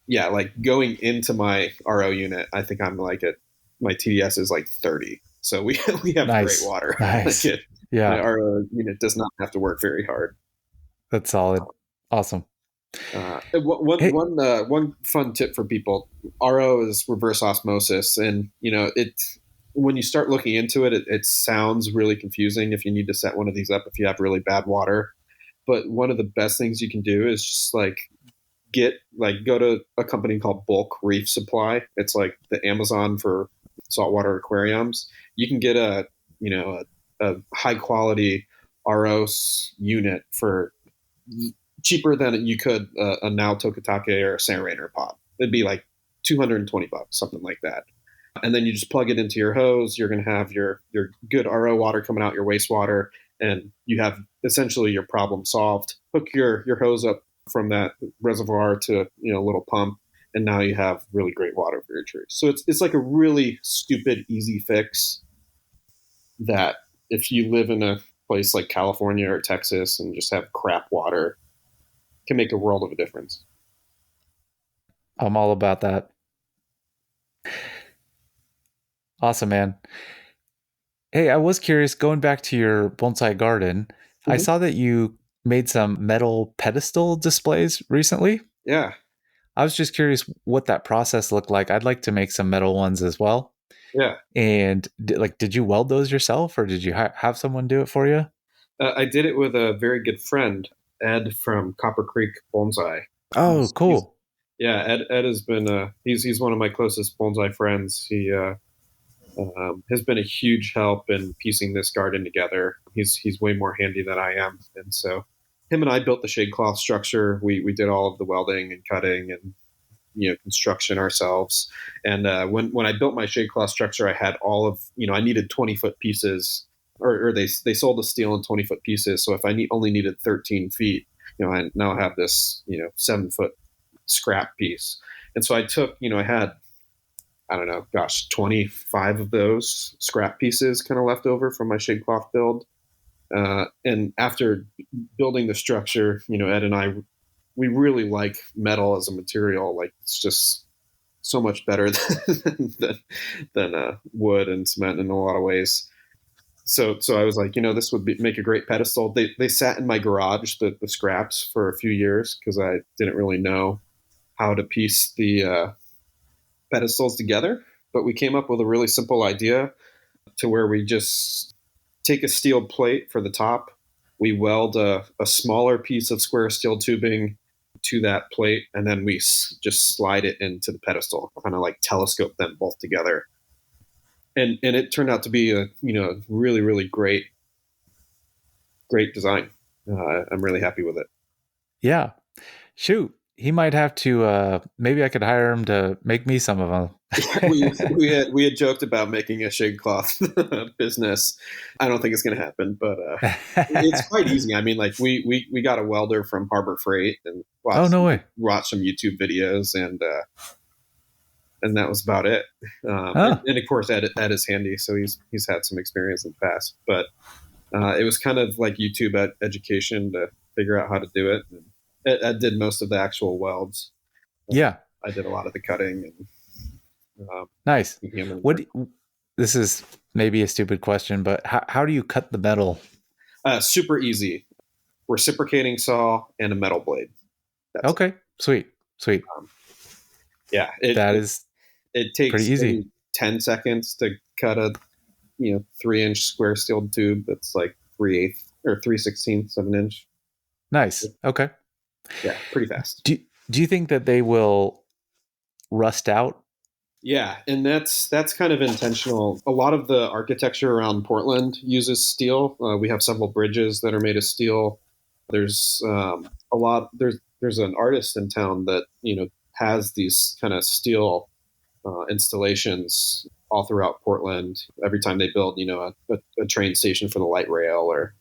yeah, like going into my RO unit, I think I'm like my TDS is like 30. So we have Nice. great water. Nice. Like Yeah. my RO unit does not have to work very hard. That's solid. Awesome. Hey. One fun tip for people: RO is reverse osmosis, and when you start looking into it, it sounds really confusing if you need to set one of these up if you have really bad water. But one of the best things you can do is just go to a company called Bulk Reef Supply. It's like the Amazon for saltwater aquariums. You can get a high quality RO unit for cheaper than you could a Nao Tokatake or a Sanrainer pod. It'd be like $220, something like that. And then you just plug it into your hose. You're going to have your good RO water coming out your wastewater, and you have essentially your problem solved. Hook your hose up from that reservoir to a little pump, and now you have really great water for your trees. So it's like a really stupid, easy fix that if you live in a place like California or Texas and just have crap water, can make a world of a difference. I'm all about that. Awesome, man. Hey, I was curious, going back to your bonsai garden, I saw that you made some metal pedestal displays recently. Yeah. I was just curious what that process looked like. I'd like to make some metal ones as well. Yeah. And did you weld those yourself, or did you have someone do it for you? I did it with a very good friend, Ed from Copper Creek Bonsai. Oh, cool. Ed has been he's one of my closest bonsai friends. He has been a huge help in piecing this garden together. He's way more handy than I am, and so him and I built the shade cloth structure. We did all of the welding and cutting and construction ourselves. And when I built my shade cloth structure, I had all of I needed 20-foot pieces, or they sold the steel in 20-foot pieces. So if I only needed 13 feet, I now have this 7-foot scrap piece. And so I took I had 25 of those scrap pieces kind of left over from my shade cloth build. And after building the structure, Ed and I, we really like metal as a material. Like, it's just so much better than wood and cement in a lot of ways. So I was like, this would make a great pedestal. They sat in my garage, the scraps, for a few years because I didn't really know how to piece the pedestals together. But we came up with a really simple idea to where we just take a steel plate for the top. We weld a smaller piece of square steel tubing to that plate, and then we just slide it into the pedestal, kind of like telescope them both together. And it turned out to be a really, really great design. I'm really happy with it. Yeah. Shoot. He might have to, maybe I could hire him to make me some of them. we had joked about making a shade cloth business. I don't think it's going to happen, but it's quite easy. I mean, like we got a welder from Harbor Freight and watched some YouTube videos, and that was about it. And of course, Ed is handy, so he's had some experience in the past. But it was kind of like YouTube education to figure out how to do it. And I did most of the actual welds. Yeah, I did a lot of the cutting. And nice. This is maybe a stupid question, but how do you cut the metal? Super easy. Reciprocating saw and a metal blade. That's okay, sweet. Yeah, it takes pretty easy. 10 seconds to cut a 3-inch square steel tube that's like 3/8 or 3/16 of an inch. Nice. Okay. Yeah, pretty fast. Do you think that they will rust out? Yeah, and that's kind of intentional. A lot of the architecture around Portland uses steel. We have several bridges that are made of steel. There's there's an artist in town that has these kind of steel installations all throughout Portland. Every time they build a train station for the light rail or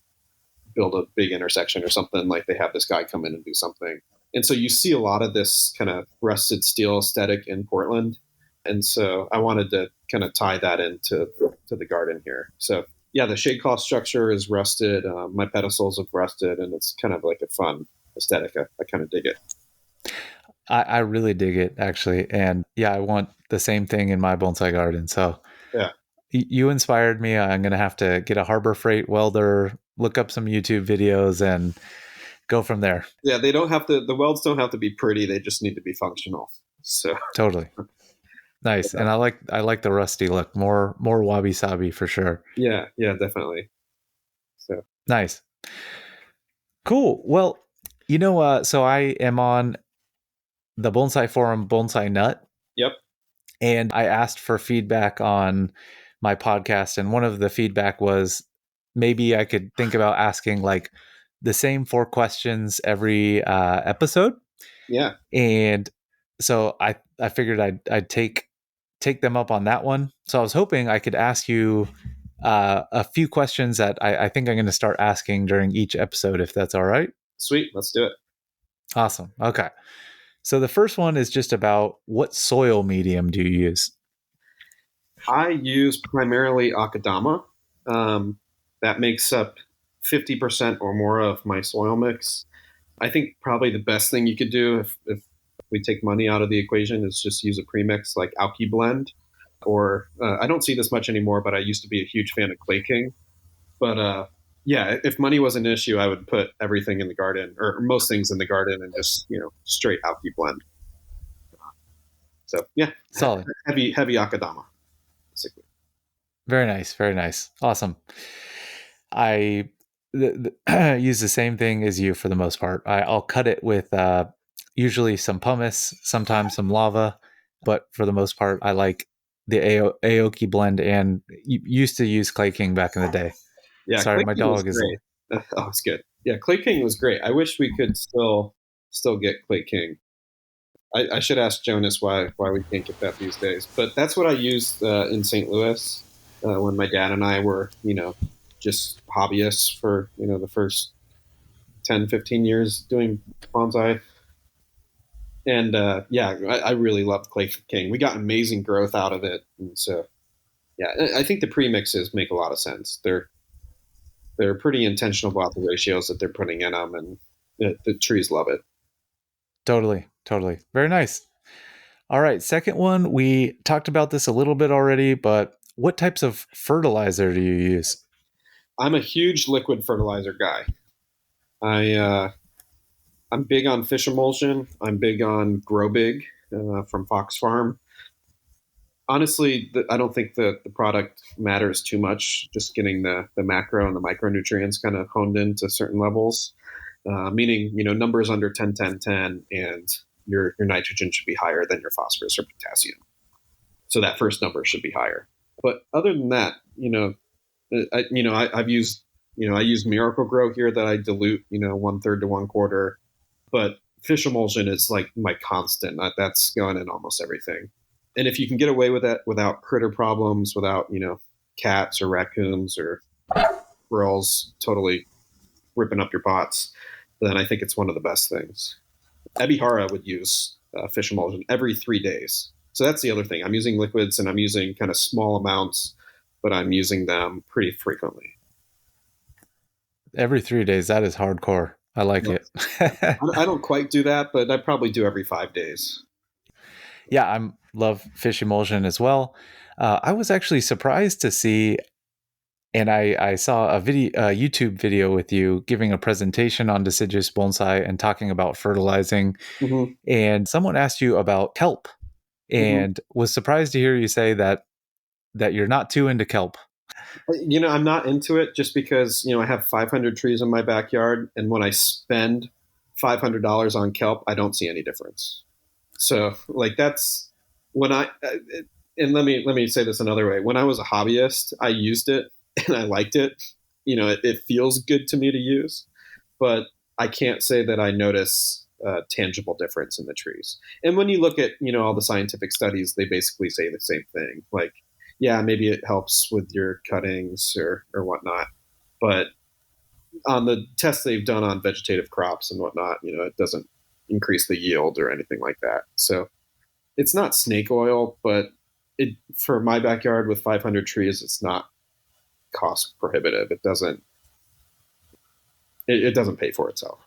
build a big intersection or something, like they have this guy come in and do something. And so you see a lot of this kind of rusted steel aesthetic in Portland. And so I wanted to kind of tie that into the garden here. So yeah, the shade cloth structure is rusted. My pedestals have rusted, and it's kind of like a fun aesthetic. I kind of dig it. I really dig it, actually. And yeah, I want the same thing in my bonsai garden. So Yeah. You inspired me. I'm going to have to get a Harbor Freight welder, look up some YouTube videos, and go from there. Yeah, they don't have to. The welds don't have to be pretty. They just need to be functional. So Totally. Nice. And I like the rusty look. More wabi sabi for sure. yeah, definitely. So Nice. Cool. Well, so I am on the bonsai forum Bonsai Nut. yep. And I asked for feedback on my podcast, and one of the feedback was maybe I could think about asking like the same 4 questions every episode. Yeah. And so I figured I'd take them up on that one. So I was hoping I could ask you a few questions that I think I'm going to start asking during each episode, if that's all right. Sweet. Let's do it. Awesome. Okay. So the first one is just about what soil medium do you use? I use primarily Akadama. That makes up 50% or more of my soil mix. I think probably the best thing you could do if we take money out of the equation is just use a premix like Alki Blend. Or I don't see this much anymore, but I used to be a huge fan of Clay King. But yeah, if money was an issue, I would put everything in the garden, or most things in the garden, and just straight Alki Blend. So yeah, solid, heavy Akadama, basically. Very nice, very nice, awesome. I use the same thing as you for the most part. I'll cut it with usually some pumice, sometimes some lava, but for the most part, I like the Aoki blend, and used to use Clay King back in the day. Yeah, sorry, Clay my King dog is. Oh, it's good. Yeah, Clay King was great. I wish we could still get Clay King. I should ask Jonas why we can't get that these days. But that's what I used in St. Louis when my dad and I were, just hobbyists for, the first 10, 15 years doing bonsai. And yeah, I really loved Clay King. We got amazing growth out of it. And so, yeah, I think the premixes make a lot of sense. They're pretty intentional about the ratios that they're putting in them, and the trees love it. Totally. Very nice. All right, second one. We talked about this a little bit already, but what types of fertilizer do you use? I'm a huge liquid fertilizer guy. I'm big on fish emulsion. I'm big on Grow Big from Fox Farm. Honestly, I don't think the product matters too much. Just getting the macro and the micronutrients kind of honed into certain levels, meaning numbers under 10, 10, 10, and your nitrogen should be higher than your phosphorus or potassium. So that first number should be higher. But other than that, I've used I use Miracle Grow here that I dilute 1/3 to 1/4, but fish emulsion is like my constant. That's going in almost everything. And if you can get away with that without critter problems, without cats or raccoons or squirrels totally ripping up your pots, then I think it's one of the best things. Ebihara would use fish emulsion every 3 days. So that's the other thing. I'm using liquids and I'm using kind of small amounts, but I'm using them pretty frequently. Every 3 days, that is hardcore. I like it. I don't quite do that, but I probably do every 5 days. Yeah, I love fish emulsion as well. I was actually surprised to see, and I saw a YouTube video with you giving a presentation on deciduous bonsai and talking about fertilizing. Mm-hmm. And someone asked you about kelp, and was surprised to hear you say that you're not too into kelp. I'm not into it just because, I have 500 trees in my backyard. And when I spend $500 on kelp, I don't see any difference. So that's when and let me say this another way. When I was a hobbyist, I used it and I liked it. It feels good to me to use, but I can't say that I notice a tangible difference in the trees. And when you look at, all the scientific studies, they basically say the same thing. Like, yeah, maybe it helps with your cuttings or whatnot, but on the tests they've done on vegetative crops and whatnot, it doesn't increase the yield or anything like that. So it's not snake oil, but for my backyard with 500 trees, it's not cost prohibitive. It doesn't pay for itself.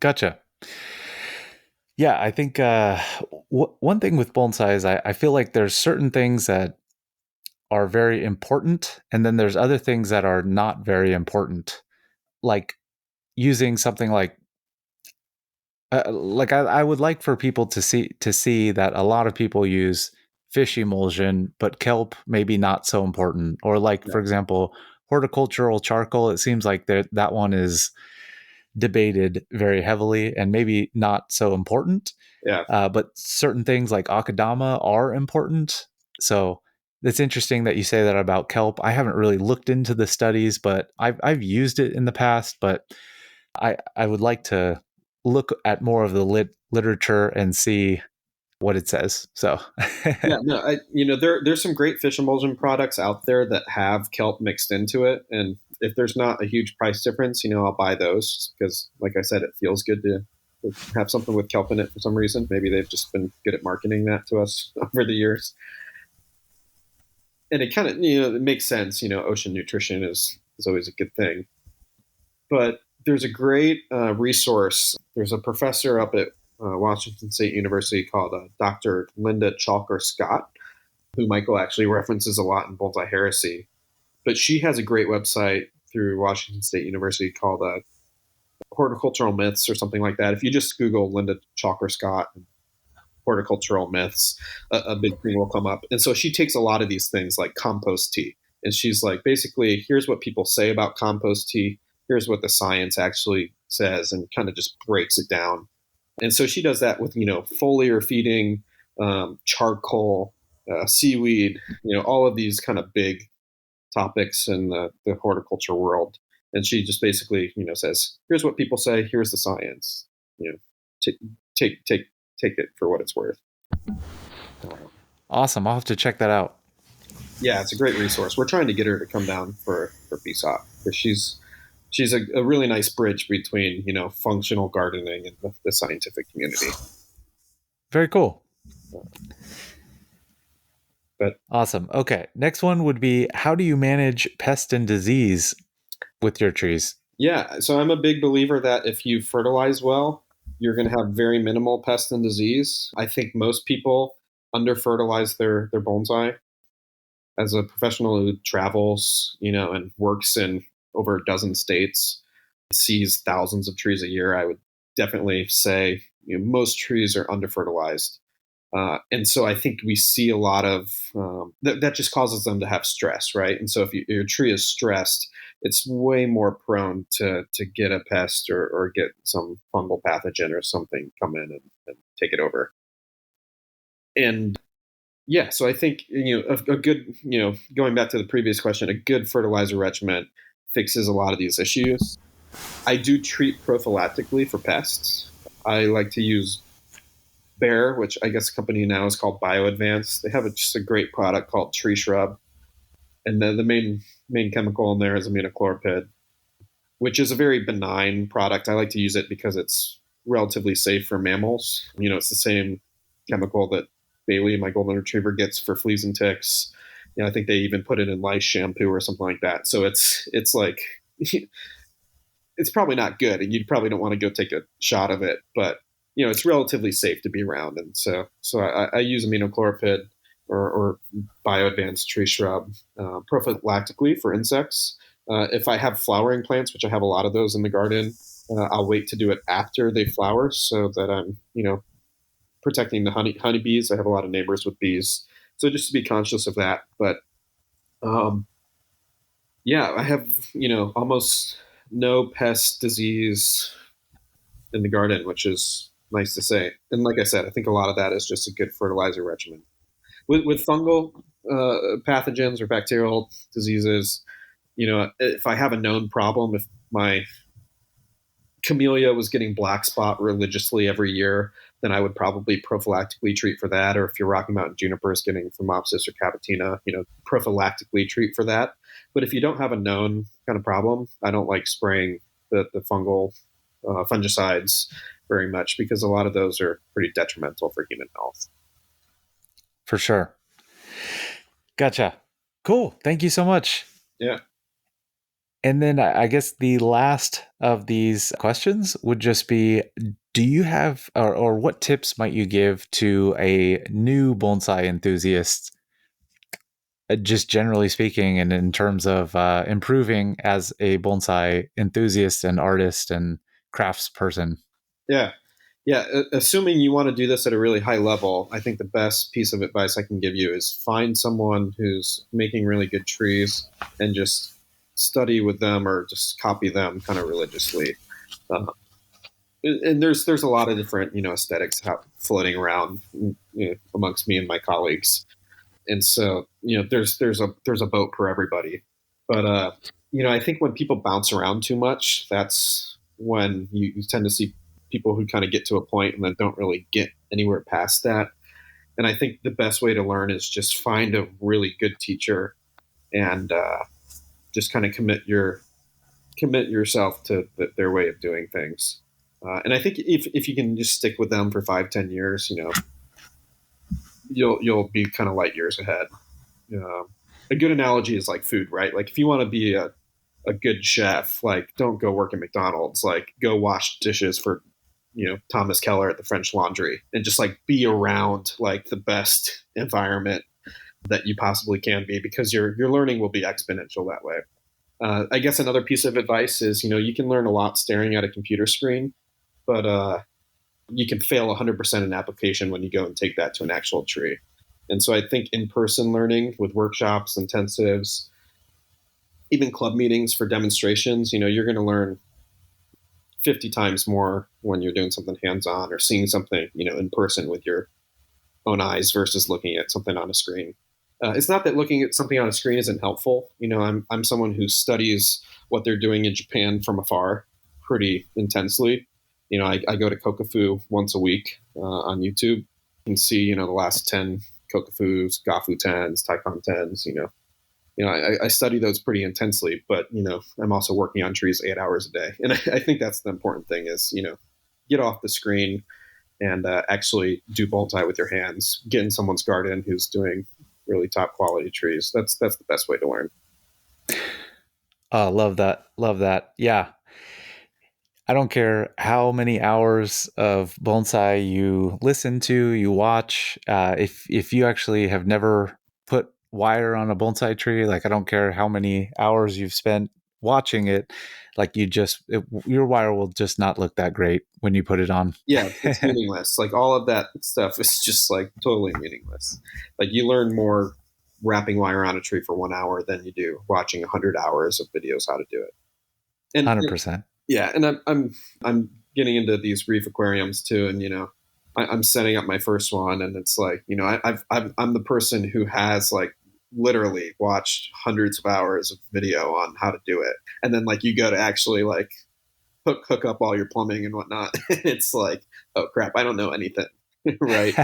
Gotcha. Yeah, I think one thing with bonsai is I feel like there's certain things that are very important, and then there's other things that are not very important. Like using something like I would like for people to see that a lot of people use fish emulsion, but kelp maybe not so important. Or like, for example, horticultural charcoal. It seems like that one is debated very heavily and maybe not so important. Yeah. But certain things like akadama are important. So it's interesting that you say that about kelp. I haven't really looked into the studies, but I've used it in the past. But I would like to look at more of the literature and see what it says. So Yeah, no, there's some great fish emulsion products out there that have kelp mixed into it, and if there's not a huge price difference, I'll buy those because, like I said, it feels good to have something with kelp in it for some reason. Maybe they've just been good at marketing that to us over the years, and it kind of it makes sense. Ocean nutrition is always a good thing, but there's a great resource. There's a professor up at Washington State University called Dr. Linda Chalker Scott, who Michael actually references a lot in Bonsai Heresy. But she has a great website through Washington State University called Horticultural Myths or something like that. If you just Google Linda Chalker Scott and horticultural myths, a big thing will come up. And so she takes a lot of these things like compost tea. And she's like, basically, here's what people say about compost tea. Here's what the science actually says, and kind of just breaks it down. And so she does that with, foliar feeding, charcoal, seaweed, all of these kind of big topics in the horticulture world. And she just basically, says, here's what people say, here's the science. Take it for what it's worth. Awesome. I'll have to check that out. Yeah, it's a great resource. We're trying to get her to come down for PSOP because she's a really nice bridge between, functional gardening and the scientific community. Very cool. But awesome. Okay. Next one would be, how do you manage pest and disease with your trees? Yeah. So I'm a big believer that if you fertilize well, you're going to have very minimal pest and disease. I think most people under fertilize their bonsai. As a professional who travels, and works in over a dozen states, sees thousands of trees a year, I would definitely say most trees are under fertilized. And so I think we see a lot of that just causes them to have stress, right? And so if your tree is stressed, it's way more prone to get a pest or get some fungal pathogen or something come in and take it over. And yeah, so I think a good going back to the previous question, a good fertilizer regimen fixes a lot of these issues. I do treat prophylactically for pests. I like to use Bayer, which I guess the company now is called BioAdvance. They have just a great product called Tree Shrub, and the main chemical in there is imidacloprid, which is a very benign product. I like to use it because it's relatively safe for mammals. It's the same chemical that Bailey, my golden retriever, gets for fleas and ticks. I think they even put it in lice shampoo or something like that. So it's like it's probably not good, and you probably don't want to go take a shot of it, but it's relatively safe to be around. And so I use imidacloprid or BioAdvance Tree Shrub prophylactically for insects. If I have flowering plants, which I have a lot of those in the garden, I'll wait to do it after they flower so that I'm protecting the honeybees. I have a lot of neighbors with bees, so just to be conscious of that. But yeah, I have almost no pest disease in the garden, which is nice to say. And like I said, I think a lot of that is just a good fertilizer regimen. With fungal pathogens or bacterial diseases, if I have a known problem, if my camellia was getting black spot religiously every year, then I would probably prophylactically treat for that. Or if your Rocky Mountain juniper is getting Phomopsis or Cavatina, prophylactically treat for that. But if you don't have a known kind of problem, I don't like spraying the fungal fungicides very much because a lot of those are pretty detrimental for human health. For sure. Gotcha. Cool. Thank you so much. Yeah. And then I guess the last of these questions would just be, do you have, or what tips might you give to a new bonsai enthusiast, just generally speaking, and in terms of improving as a bonsai enthusiast and artist and craftsperson? Yeah. Yeah. Assuming you want to do this at a really high level, I think the best piece of advice I can give you is find someone who's making really good trees and just study with them or just copy them kind of religiously. Uh, and there's a lot of different aesthetics floating around amongst me and my colleagues, and so there's a boat for everybody. But I think when people bounce around too much, that's when you tend to see people who kind of get to a point and then don't really get anywhere past that. And I think the best way to learn is just find a really good teacher and just kind of commit yourself to their way of doing things. And I think if you can just stick with them for 5-10 years, you'll be kind of light years ahead. A good analogy is like food, right? Like if you want to be a good chef, like don't go work at McDonald's, like go wash dishes for Thomas Keller at the French Laundry, and just like be around like the best environment that you possibly can be, because your learning will be exponential that way. I guess another piece of advice is, you can learn a lot staring at a computer screen, but you can fail 100% in application when you go and take that to an actual tree. And so I think in-person learning with workshops, intensives, even club meetings for demonstrations, you're going to learn 50 times more when you're doing something hands-on or seeing something, in person with your own eyes versus looking at something on a screen. It's not that looking at something on a screen isn't helpful. I'm someone who studies what they're doing in Japan from afar pretty intensely. I go to Kokufu once a week on YouTube and see, the last 10 Kokufus, Gafu 10s, Taikon 10s, I study those pretty intensely, but, I'm also working on trees 8 hours a day. And I think that's the important thing is, get off the screen and actually do bonsai with your hands, get in someone's garden who's doing really top quality trees. That's the best way to learn. Oh, love that. Love that. Yeah. I don't care how many hours of bonsai you listen to, you watch. If you actually have never put wire on a bonsai tree, like I don't care how many hours you've spent watching it, like your wire will just not look that great when you put it on. Yeah, it's meaningless. Like all of that stuff is just like totally meaningless. Like you learn more wrapping wire on a tree for 1 hour than you do watching 100 hours of videos how to do it. And 100%. Yeah, and I'm getting into these reef aquariums too, and I'm setting up my first one, and it's like I'm the person who has like literally watched hundreds of hours of video on how to do it, and then like you go to actually like hook up all your plumbing and whatnot. It's like, oh crap, I don't know anything, right?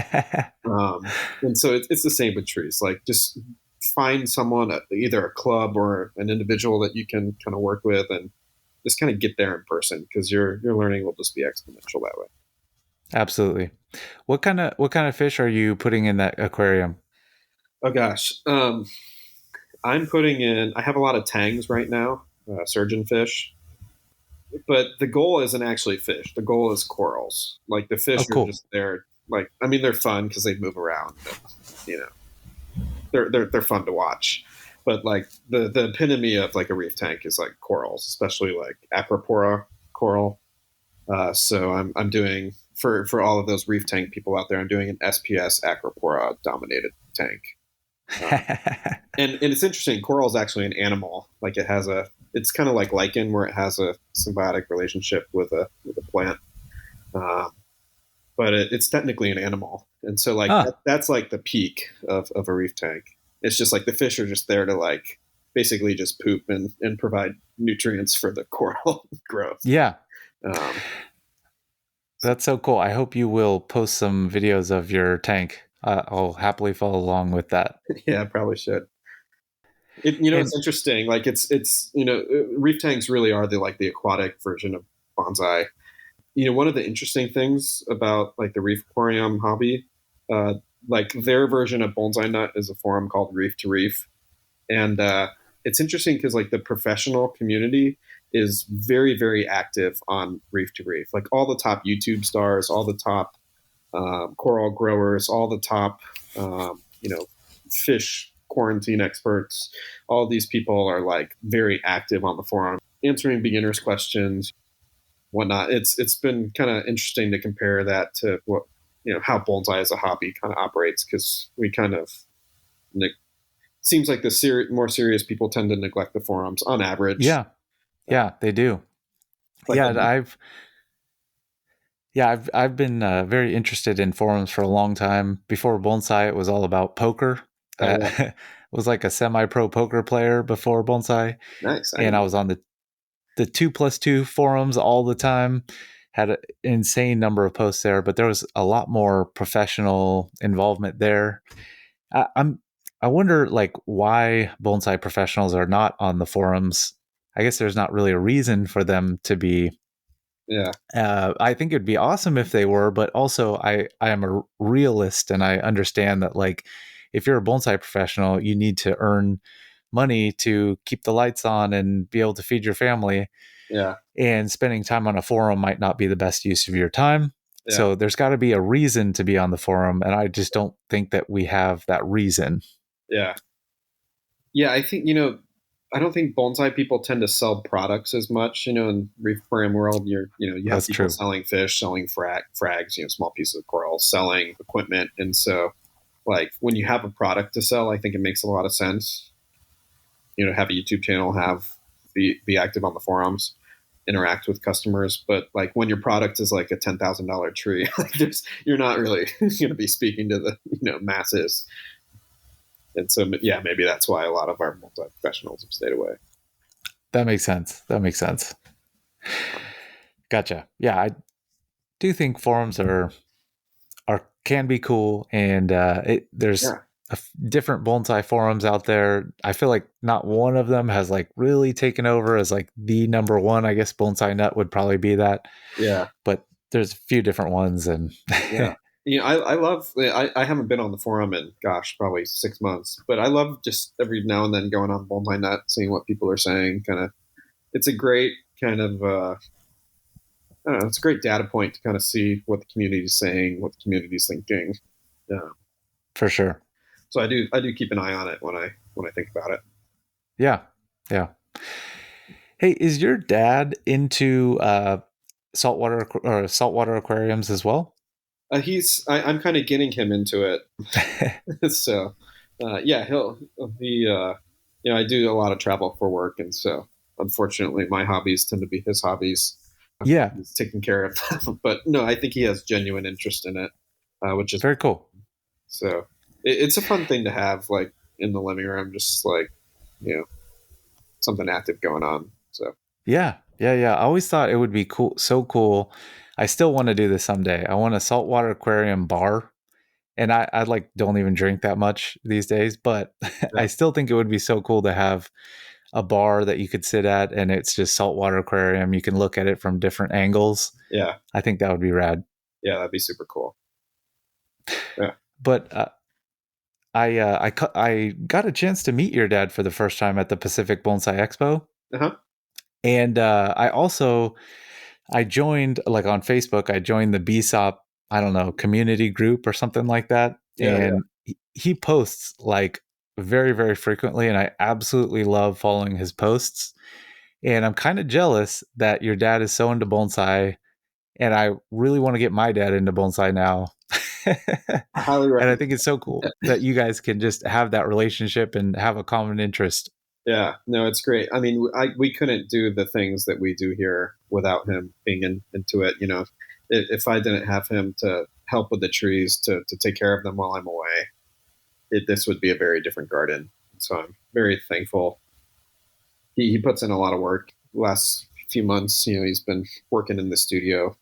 And so it's the same with trees. Like just find someone, either a club or an individual that you can kind of work with, and just kind of get there in person, because your learning will just be exponential that way. Absolutely. What kind of fish are you putting in that aquarium? Oh gosh, I'm putting in. I have a lot of tangs right now, surgeonfish. But the goal isn't actually fish. The goal is corals. Like the fish cool. are just there. Like they're fun because they move around. They're fun to watch. But like the epitome of like a reef tank is like corals, especially like acropora coral. So I'm doing for all of those reef tank people out there, I'm doing an SPS acropora dominated tank. And it's interesting. Coral is actually an animal. Like it's kind of like lichen, where it has a symbiotic relationship with a plant. But it's technically an animal. And so like that's like the peak of a reef tank. It's just like the fish are just there to like basically just poop and provide nutrients for the coral growth. Yeah. That's so cool. I hope you will post some videos of your tank. I'll happily follow along with that. Yeah, I probably should. It's interesting. Like it's reef tanks really are the aquatic version of bonsai. One of the interesting things about like the reef aquarium hobby, like their version of Bonsai Nut is a forum called Reef to Reef, and it's interesting because like the professional community is very, very active on Reef to Reef. Like all the top YouTube stars, all the top coral growers, all the top, fish quarantine experts. All these people are like very active on the forum, answering beginners' questions, whatnot. It's been kind of interesting to compare that to what how bonsai as a hobby kind of operates, because we kind of seems like the more serious people tend to neglect the forums on average. Yeah, they do. Like I've been very interested in forums for a long time. Before bonsai, it was all about poker. I was like a semi-pro poker player before bonsai. Nice. And I was on the 2+2 forums all the time. Had an insane number of posts there, but there was a lot more professional involvement there. I wonder like why bonsai professionals are not on the forums. I guess there's not really a reason for them to be. Yeah. I think it'd be awesome if they were, but also I am a realist, and I understand that like if you're a bonsai professional, you need to earn money to keep the lights on and be able to feed your family. Yeah. And spending time on a forum might not be the best use of your time. Yeah. So there's got to be a reason to be on the forum, and I just don't think that we have that reason. Yeah. Yeah, I think, I don't think bonsai people tend to sell products as much, in reef aquarium world. You have That's people true. selling fish, selling frags, small pieces of coral, selling equipment. And so like when you have a product to sell, I think it makes a lot of sense, have a YouTube channel, be active on the forums, interact with customers. But like when your product is like a $10,000 tree, like you're not really going to be speaking to the, masses. And so, yeah, maybe that's why a lot of our multi-professionals have stayed away. That makes sense. Gotcha. Yeah, I do think forums can be cool, and there's different bonsai forums out there. I feel like not one of them has like really taken over as like the number one. I guess Bonsai Nut would probably be that. Yeah, but there's a few different ones, and yeah. I love. I haven't been on the forum in probably 6 months, but I love just every now and then going on Bonsai Nut, seeing what people are saying. Kind of, it's a great kind of. I don't know. It's a great data point to kind of see what the community is saying, what the community is thinking. Yeah, for sure. So I do keep an eye on it when I think about it. Yeah. Hey, is your dad into saltwater aquariums as well? I'm kind of getting him into it. So, yeah, he'll be, I do a lot of travel for work. And so unfortunately my hobbies tend to be his hobbies. Yeah. He's taking care of them. But no, I think he has genuine interest in it, which is very cool. So it's a fun thing to have like in the living room, just like, something active going on. So, yeah. I always thought it would be cool. So cool. I still want to do this someday. I want a saltwater aquarium bar, and I like don't even drink that much these days, but I still think it would be so cool to have a bar that you could sit at, and it's just saltwater aquarium. You can look at it from different angles. Yeah. I think that would be rad. Yeah, that'd be super cool. Yeah. But I got a chance to meet your dad for the first time at the Pacific Bonsai Expo. Uh-huh. And I joined, like on Facebook, I joined the BSOP, I don't know, community group or something like that. Yeah, and he posts like very, very frequently, and I absolutely love following his posts. And I'm kind of jealous that your dad is so into bonsai, and I really want to get my dad into bonsai now. I highly recommend. And I think it's so cool that you guys can just have that relationship and have a common interest. Yeah, no, it's great. I mean, we couldn't do the things that we do here without him being into it. If I didn't have him to help with the trees, to take care of them while I'm away, this would be a very different garden. So I'm very thankful. He puts in a lot of work. Last few months, he's been working in the studio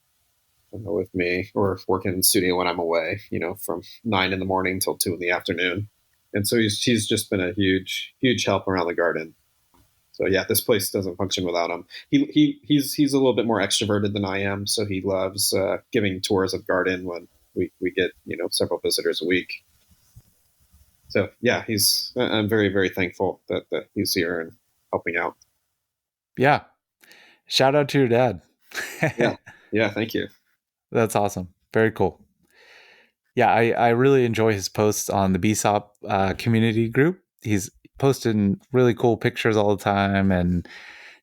with me, or working in the studio when I'm away, from 9 a.m. till 2 p.m. And so he's just been a huge, huge help around the garden. So yeah, this place doesn't function without him. He's a little bit more extroverted than I am, so he loves giving tours of garden when we get several visitors a week. So yeah, I'm very, very thankful that he's here and helping out. Yeah. Shout out to your dad. Yeah. Yeah. Thank you. That's awesome. Very cool. Yeah, I really enjoy his posts on the BSOP community group. He's posting really cool pictures all the time and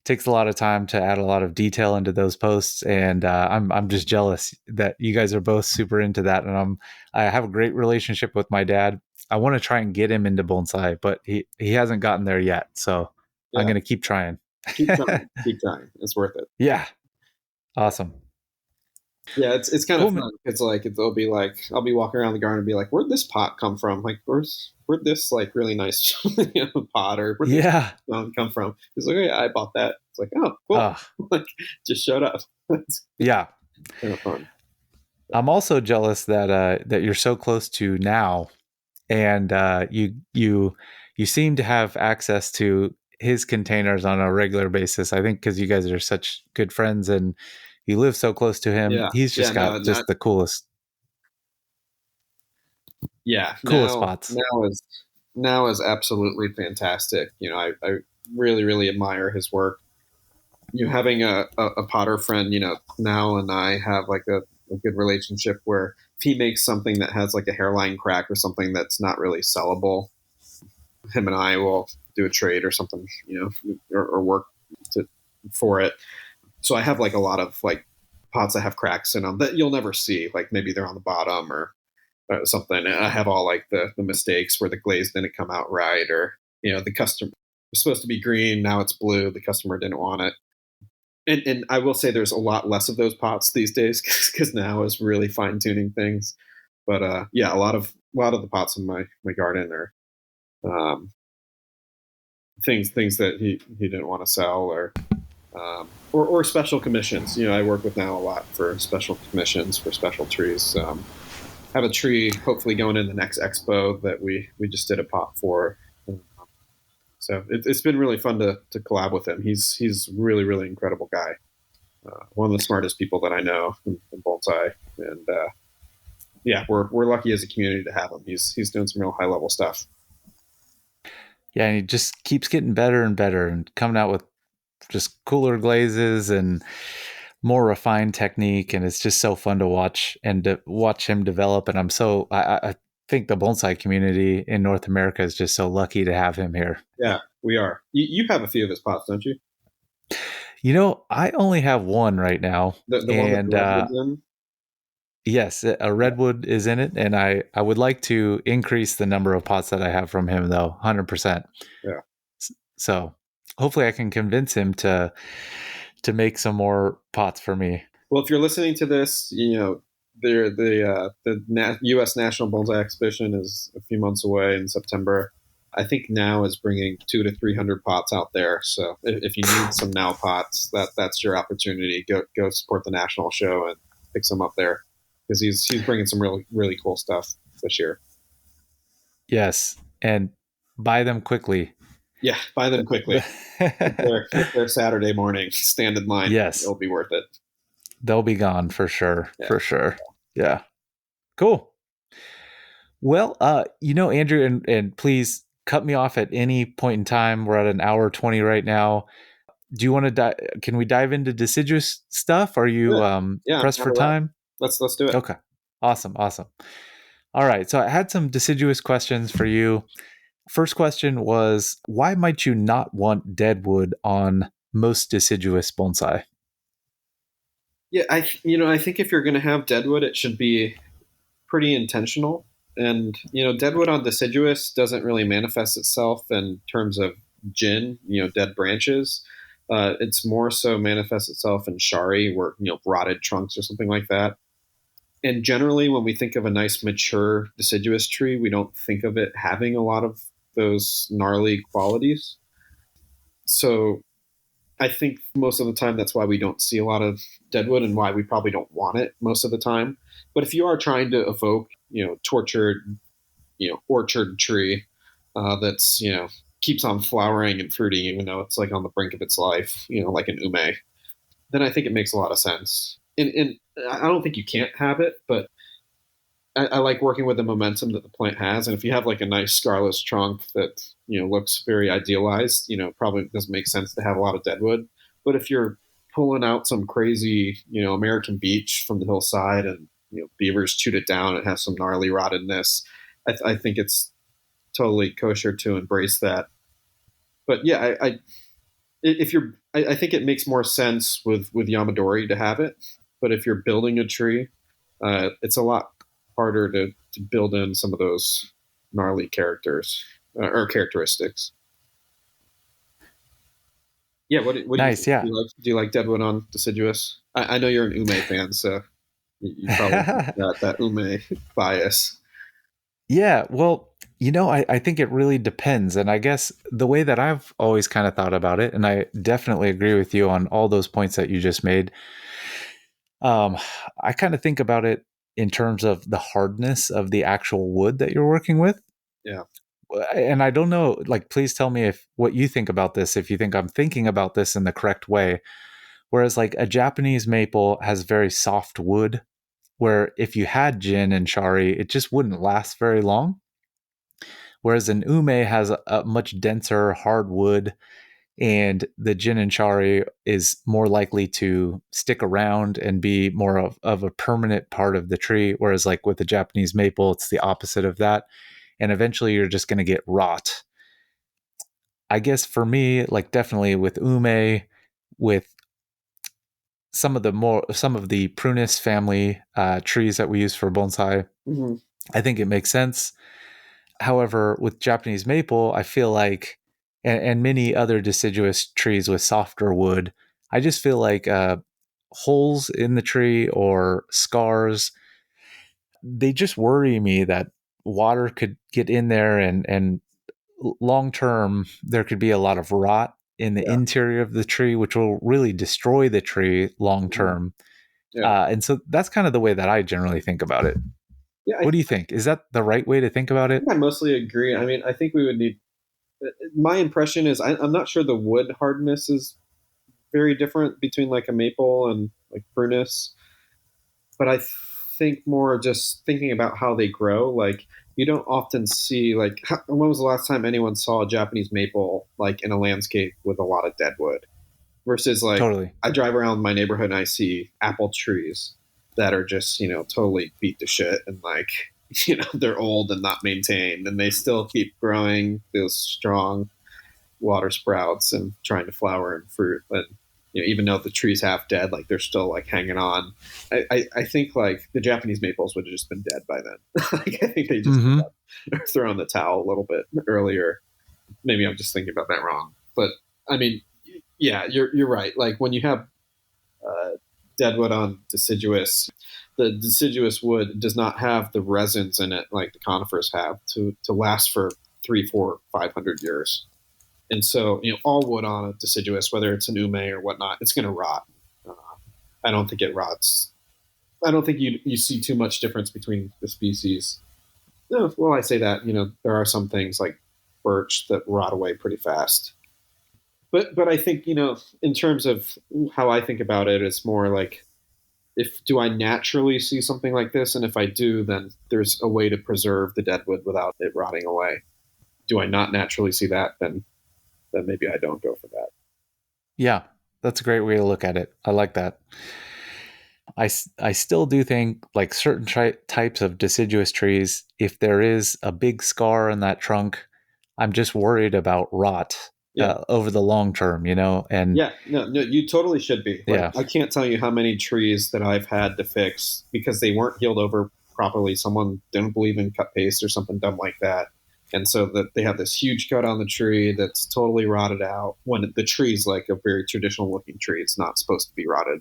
takes a lot of time to add a lot of detail into those posts. And I'm just jealous that you guys are both super into that. And I have a great relationship with my dad. I want to try and get him into bonsai, but he hasn't gotten there yet. So I'm Yeah. going to keep trying. Keep trying. Keep trying. It's worth it. Yeah. Awesome. Yeah, it's kind Cool, of man. fun. It's like it'll be like I'll be walking around the garden and be like, "Where'd this pot come from? Like, where'd this like really nice pot or where'd this Yeah. stone come from?" He's like, "Oh yeah, I bought that." It's like, "Oh, cool." Ugh. Like, just showed up. It's Yeah. kind of fun. I'm also jealous that you're so close to now, and you seem to have access to his containers on a regular basis. I think because you guys are such good friends and you live so close to him. Yeah, He's just yeah, got just the coolest yeah. spots. Now is absolutely fantastic. I really, really admire his work. Having a Potter friend, now and I have like a good relationship where if he makes something that has like a hairline crack or something that's not really sellable, him and I will do a trade or something, or work for it. So I have like a lot of like pots that have cracks in them that you'll never see. Like maybe they're on the bottom or something. And I have all like the mistakes where the glaze didn't come out right, or the customer was supposed to be green, now it's blue. The customer didn't want it. And I will say there's a lot less of those pots these days because now is really fine tuning things. But yeah, a lot of the pots in my garden are things that he didn't want to sell or special commissions. I work with now a lot for special commissions for special trees. Have a tree hopefully going in the next expo that we just did a pot for. So it's been really fun to collab with him. He's really, really incredible guy. One of the smartest people that I know in bonsai, and yeah, we're lucky as a community to have him. He's doing some real high level stuff. Yeah, and he just keeps getting better and better and coming out with just cooler glazes and more refined technique. And it's just so fun to watch and to watch him develop. And I think the bonsai community in North America is just so lucky to have him here. Yeah, we are. You have a few of his pots, don't you? I only have one right now. The one that in? Yes, a redwood is in it, and I would like to increase the number of pots that I have from him, though, 100%. Yeah. So hopefully I can convince him to make some more pots for me. Well, if you're listening to this, the U.S. National Bonsai Exhibition is a few months away in September. I think Now is bringing 200 to 300 pots out there. So if you need some Now pots, that's your opportunity. Go support the national show and pick some up there because he's bringing some really, really cool stuff this year. Yes, and buy them quickly. Yeah, buy them quickly. if they're Saturday morning, stand in line. Yes, it'll be worth it. They'll be gone for sure. Yeah. For sure. Yeah. Cool. Well, Andrew, and please cut me off at any point in time. We're at an hour 20 right now. Do you want to can we dive into deciduous stuff? Are you pressed for time? Let's do it. Okay. Awesome. All right. So I had some deciduous questions for you. First question was, why might you not want deadwood on most deciduous bonsai? Yeah, I think if you're going to have deadwood, it should be pretty intentional. And deadwood on deciduous doesn't really manifest itself in terms of gin, dead branches. It's more so manifests itself in shari, where rotted trunks or something like that. And generally, when we think of a nice mature deciduous tree, we don't think of it having a lot of those gnarly qualities. So I think most of the time that's why we don't see a lot of deadwood and why we probably don't want it most of the time. But if you are trying to evoke, tortured, orchard tree that's, keeps on flowering and fruiting even though it's like on the brink of its life, like an ume, then I think it makes a lot of sense. And I don't think you can't have it, but I like working with the momentum that the plant has, and if you have like a nice scarless trunk that looks very idealized, probably doesn't make sense to have a lot of deadwood. But if you're pulling out some crazy, American beech from the hillside, and beavers chewed it down, it has some gnarly rottedness. I think it's totally kosher to embrace that. But yeah, I think it makes more sense with Yamadori to have it. But if you're building a tree, it's a lot harder to build in some of those gnarly characters or characteristics. Yeah, what Nice, do yeah. do you like Deadwood on Deciduous? I know you're an Ume fan, so you probably got that Ume bias. Yeah, well, I think it really depends. And I guess the way that I've always kind of thought about it, and I definitely agree with you on all those points that you just made, I kind of think about it in terms of the hardness of the actual wood that you're working with. Yeah. And I don't know, like, please tell me if what you think about this, if you think I'm thinking about this in the correct way. Whereas, like, a Japanese maple has very soft wood, where if you had gin and shari, it just wouldn't last very long. Whereas an ume has a much denser hardwood, and the gin and shari is more likely to stick around and be more of a permanent part of the tree. Whereas, like, with the Japanese maple, it's the opposite of that. And eventually you're just going to get rot. I guess for me, like, definitely with ume, with some of the prunus family trees that we use for bonsai, Mm-hmm. I think it makes sense. However, with Japanese maple, I feel like, and many other deciduous trees with softer wood, I just feel like holes in the tree or scars, they just worry me that water could get in there, and long term, there could be a lot of rot in the interior of the tree, which will really destroy the tree long term. Yeah. And so that's kind of the way that I generally think about it. Yeah, What do you think? Is that the right way to think about it? I mostly agree. I mean, I think we would need. My impression is I'm not sure the wood hardness is very different between like a maple and like prunus, but I think more just thinking about how they grow. Like you don't often see like when was the last time anyone saw a Japanese maple like in a landscape with a lot of deadwood? Versus like Totally. I drive around my neighborhood and I see apple trees that are just totally beat to shit, and like they're old and not maintained, and they still keep growing those strong water sprouts and trying to flower and fruit. And even though the tree's half dead, like they're still like hanging on. I think like the Japanese maples would have just been dead by then. Like I think they just throw in the towel a little bit earlier. Maybe I'm just thinking about that wrong, but I mean, yeah, you're right. Like when you have deadwood on deciduous, the deciduous wood does not have the resins in it like the conifers have to last for 3, 4, 500 years. And so, all wood on a deciduous, whether it's an ume or whatnot, it's going to rot. I don't think it rots. I don't think you see too much difference between the species. No, well, I say that, there are some things like birch that rot away pretty fast. But I think, in terms of how I think about it, it's more like, do I naturally see something like this? And if I do, then there's a way to preserve the deadwood without it rotting away. Do I not naturally see that? Then maybe I don't go for that. Yeah, that's a great way to look at it. I like that. I still do think like certain types of deciduous trees, if there is a big scar in that trunk, I'm just worried about rot over the long term, and yeah, no, you totally should be. Like, yeah. I can't tell you how many trees that I've had to fix because they weren't healed over properly. Someone didn't believe in cut paste or something dumb like that. And so that they have this huge cut on the tree that's totally rotted out when the tree's like a very traditional looking tree. It's not supposed to be rotted.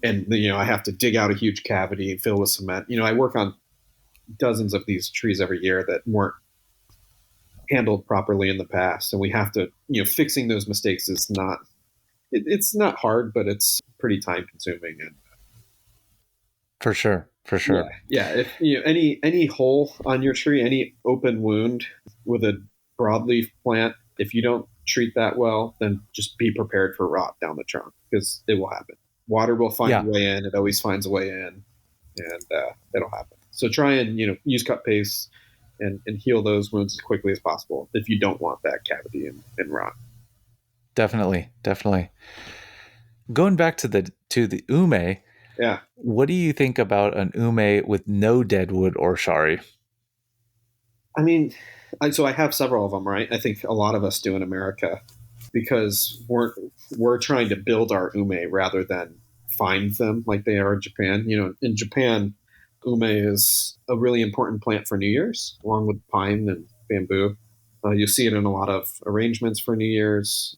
And, I have to dig out a huge cavity and fill with cement. I work on dozens of these trees every year that weren't handled properly in the past. And we have to, fixing those mistakes is not, it's not hard, but it's pretty time consuming. And For sure. Yeah. If any hole on your tree, any open wound with a broadleaf plant, if you don't treat that well, then just be prepared for rot down the trunk because it will happen. Water will find a way in. It always finds a way in, and it'll happen. So try and use cut paste and heal those wounds as quickly as possible if you don't want that cavity and rot. Definitely. Going back to the ume, Yeah. what do you think about an ume with no deadwood or shari? I mean, so I have several of them, right? I think a lot of us do in America because we're trying to build our ume rather than find them like they are in Japan. In Japan, ume is a really important plant for New Year's, along with pine and bamboo. You see it in a lot of arrangements for New Year's.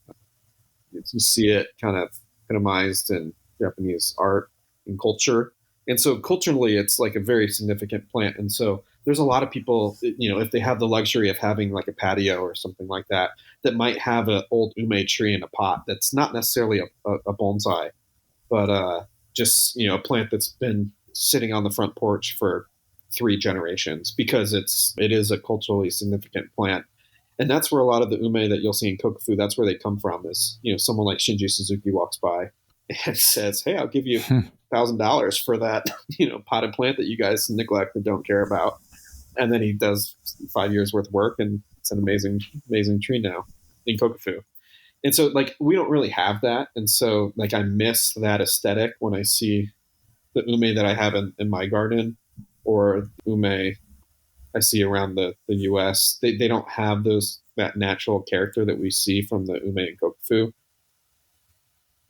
You see it kind of epitomized in Japanese art and culture. And so culturally, it's like a very significant plant. And so there's a lot of people, if they have the luxury of having like a patio or something like that, that might have an old ume tree in a pot that's not necessarily a bonsai, but just, a plant that's been sitting on the front porch for 3 generations because it is a culturally significant plant. And that's where a lot of the ume that you'll see in kokufu, that's where they come from is, someone like Shinji Suzuki walks by and says, hey, I'll give you $1,000 for that, potted plant that you guys neglect and don't care about. And then he does 5 years worth of work and it's an amazing, amazing tree now in kokufu. And so like, we don't really have that. And so like, I miss that aesthetic when I see the ume that I have in my garden or ume I see around the US. They don't have that natural character that we see from the ume and kokufu.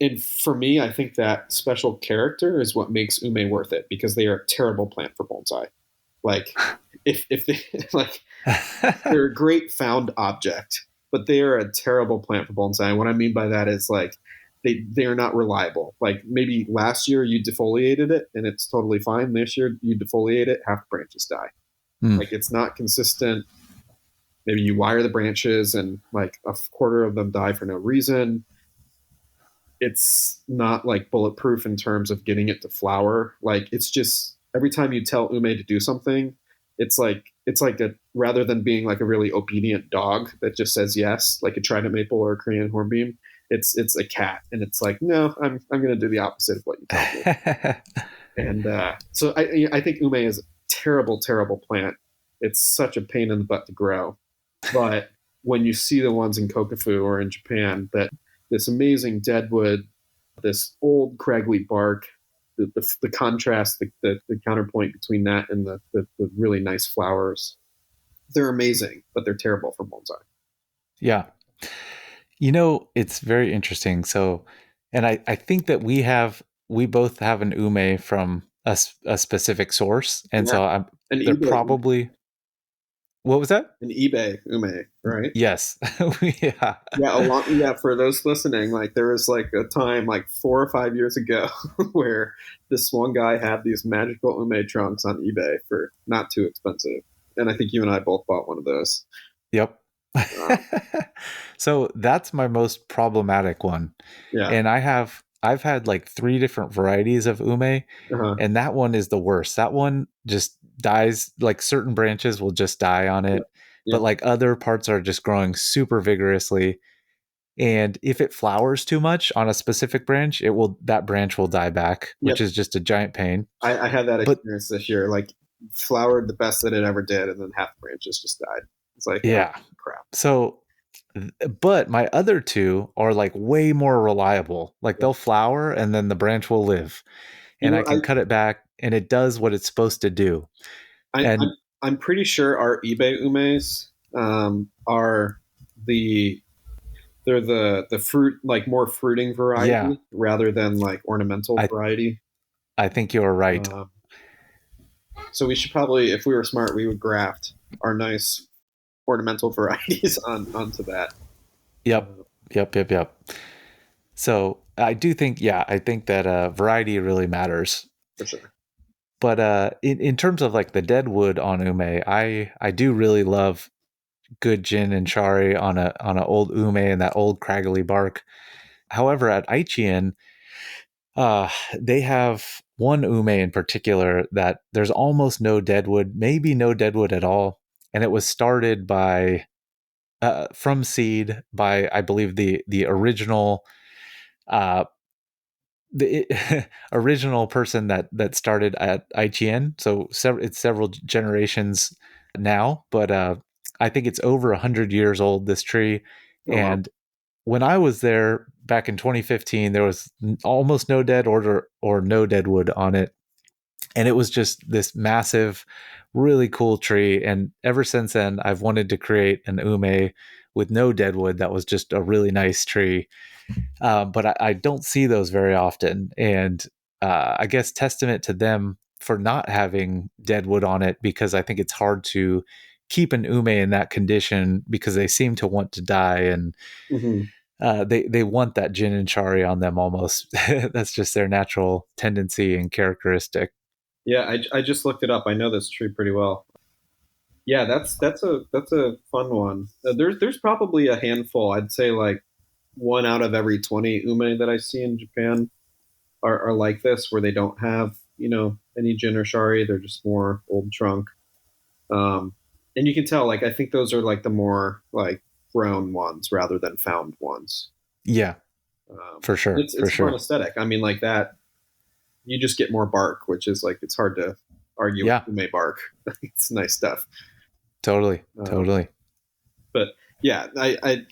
And for me, I think that special character is what makes ume worth it because they are a terrible plant for bonsai. Like if they like they're a great found object, but they are a terrible plant for bonsai. And what I mean by that is like they are not reliable. Like maybe last year you defoliated it and it's totally fine. This year you defoliate it, half the branches die. Like it's not consistent. Maybe you wire the branches and like a quarter of them die for no reason. It's not like bulletproof in terms of getting it to flower. Like it's just every time you tell ume to do something, it's like rather than being like a really obedient dog that just says yes, like a trident maple or a Korean hornbeam, it's a cat and it's like, no, I'm going to do the opposite of what you tell me. And so I think ume is a terrible, terrible plant. It's such a pain in the butt to grow. But when you see the ones in kokufu or in Japan, that this amazing deadwood, this old craggly bark, the contrast, the counterpoint between that and the really nice flowers, they're amazing, but they're terrible for bonsai. Yeah. It's very interesting. So, and I think that we both have an ume from a specific source. And so they're probably, what was that? An eBay ume, right? Yes. Yeah. Yeah. For those listening, like there was like a time like 4 or 5 years ago where this one guy had these magical ume trunks on eBay for not too expensive. And I think you and I both bought one of those. Yep. So that's my most problematic one. Yeah. And I've had like 3 different varieties of ume, and that one is the worst. That one just dies, like certain branches will just die on it, but like other parts are just growing super vigorously. And if it flowers too much on a specific branch, that branch will die back, which is just a giant pain. I had that experience this year, like flowered the best that it ever did, and then half the branches just died. It's like, yeah, oh, crap. So, but my other 2 are like way more reliable. Like they'll flower and then the branch will live, and I can cut it back and it does what it's supposed to do. I'm pretty sure our eBay umes are they're the fruit, like more fruiting variety rather than like ornamental variety. I think you're right. So we should probably, if we were smart, we would graft our nice ornamental varieties onto that. Yep. So I do think, I think that variety really matters. For sure. But in terms of like the deadwood on ume, I do really love good gin and shari on a old ume and that old craggly bark. However, at Aichien, they have one ume in particular that there's almost no deadwood, maybe no deadwood at all, and it was started by from seed by, I believe, the original the original person that started at IGN. So it's several generations now, but I think it's over 100 years old, this tree. Oh, wow. And when I was there back in 2015, there was almost no dead or no dead wood on it. And it was just this massive, really cool tree. And ever since then, I've wanted to create an ume with no dead wood that was just a really nice tree. But I don't see those very often. And I guess testament to them for not having dead wood on it, because I think it's hard to keep an ume in that condition because they seem to want to die, and they want that gin and shari on them almost. That's just their natural tendency and characteristic. Yeah, I just looked it up. I know this tree pretty well. Yeah, that's a fun one. There's probably a handful. I'd say like 1 out of every 20 ume that I see in Japan are like this, where they don't have any gin or shari. They're just more old trunk. And you can tell, like, I think those are like the more like grown ones rather than found ones. Yeah, for sure. It's for a sure. fun aesthetic. I mean, like that, you just get more bark, which is like, it's hard to argue Yeah. with ume bark. It's nice stuff. Totally. But yeah, I